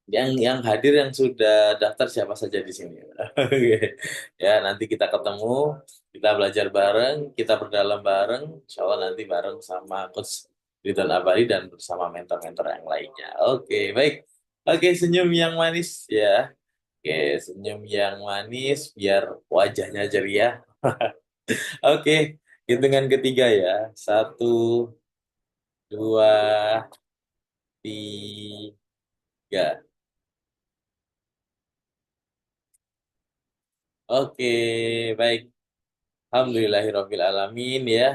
Yang hadir yang sudah daftar siapa saja di sini. Oke. Ya, nanti kita ketemu, kita belajar bareng, kita berdalam bareng, insya Allah nanti bareng sama Coach Ridwan Abadi dan bersama mentor-mentor yang lainnya. Oke, baik. Oke, senyum yang manis ya. Oke, senyum yang manis biar wajahnya ceria. Oke, hitungan ketiga ya. Satu, dua, tiga. Oke, baik. Alhamdulillahirabbil alamin ya.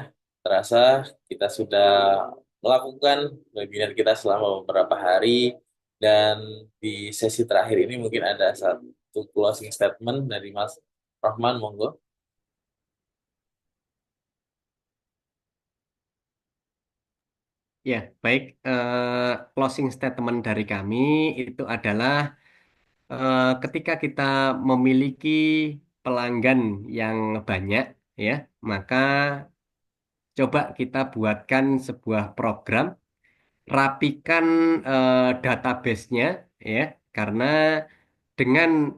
Terasa kita sudah melakukan webinar kita selama beberapa hari, dan di sesi terakhir ini mungkin ada satu closing statement dari Mas Rahman, monggo. Ya, baik. Closing statement dari kami itu adalah ketika kita memiliki pelanggan yang banyak, ya, maka coba kita buatkan sebuah program, rapikan database-nya, ya, karena dengan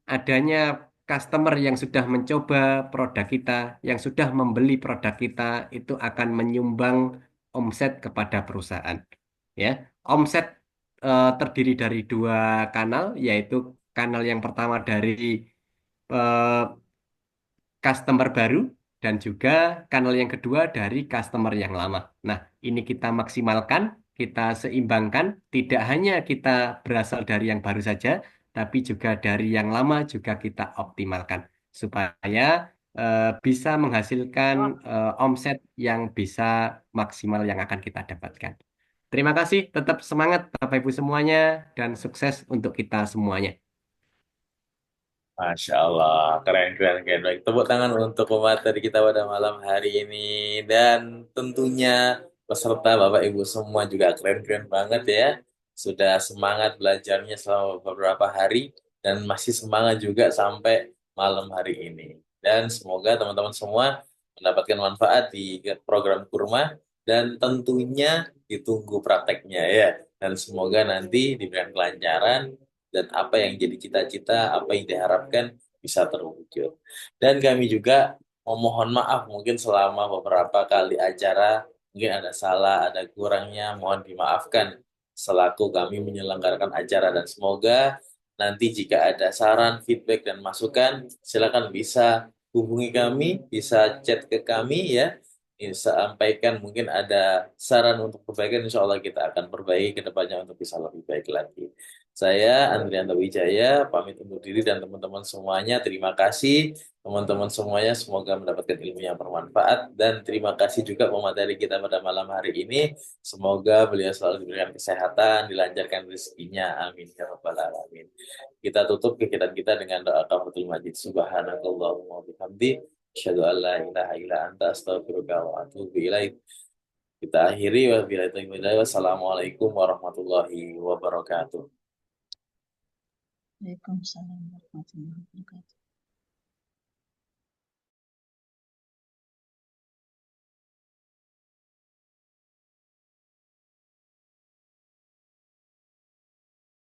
adanya customer yang sudah mencoba produk kita, yang sudah membeli produk kita, itu akan menyumbang omset kepada perusahaan. Ya, omset terdiri dari dua kanal, yaitu kanal yang pertama dari eh, customer baru dan juga kanal yang kedua dari customer yang lama. Nah, ini kita maksimalkan, kita seimbangkan, tidak hanya kita berasal dari yang baru saja, tapi juga dari yang lama juga kita optimalkan supaya bisa menghasilkan omset yang bisa maksimal yang akan kita dapatkan. Terima kasih, tetap semangat Bapak Ibu semuanya dan sukses untuk kita semuanya. Masya Allah, keren, keren, keren. Baik, tepuk tangan untuk pemateri kita pada malam hari ini. Dan tentunya peserta Bapak Ibu semua juga keren-keren banget ya. Sudah semangat belajarnya selama beberapa hari dan masih semangat juga sampai malam hari ini. Dan semoga teman-teman semua mendapatkan manfaat di program Kurma dan tentunya ditunggu prakteknya ya. Dan semoga nanti diberikan kelancaran dan apa yang jadi cita-cita, apa yang diharapkan bisa terwujud. Dan kami juga memohon maaf mungkin selama beberapa kali acara, mungkin ada salah, ada kurangnya, mohon dimaafkan selaku kami menyelenggarakan acara dan semoga nanti jika ada saran, feedback, dan masukan, silakan bisa hubungi kami, bisa chat ke kami ya, sampaikan mungkin ada saran untuk perbaikan, insya Allah kita akan perbaiki ke depannya untuk bisa lebih baik lagi. Saya Andrianto Wijaya, pamit undur diri dan teman-teman semuanya. Terima kasih teman-teman semuanya. Semoga mendapatkan ilmu yang bermanfaat. Dan terima kasih juga pemateri kita pada malam hari ini. Semoga beliau selalu diberikan kesehatan, dilancarkan rezekinya. Amin. Ya Rabbal Alamin. Kita tutup kegiatan kita dengan doa kafatul majid. Subhanakallahumma wabihamdi. Asyhadu an la ilaha illa anta astaghfiruka wa atubu ilaik. Kita akhiri wabillahi taufiq wal hidayah. Wassalamualaikum warahmatullahi wabarakatuh. Waalaikumsalam warahmatullahi wabarakatuh.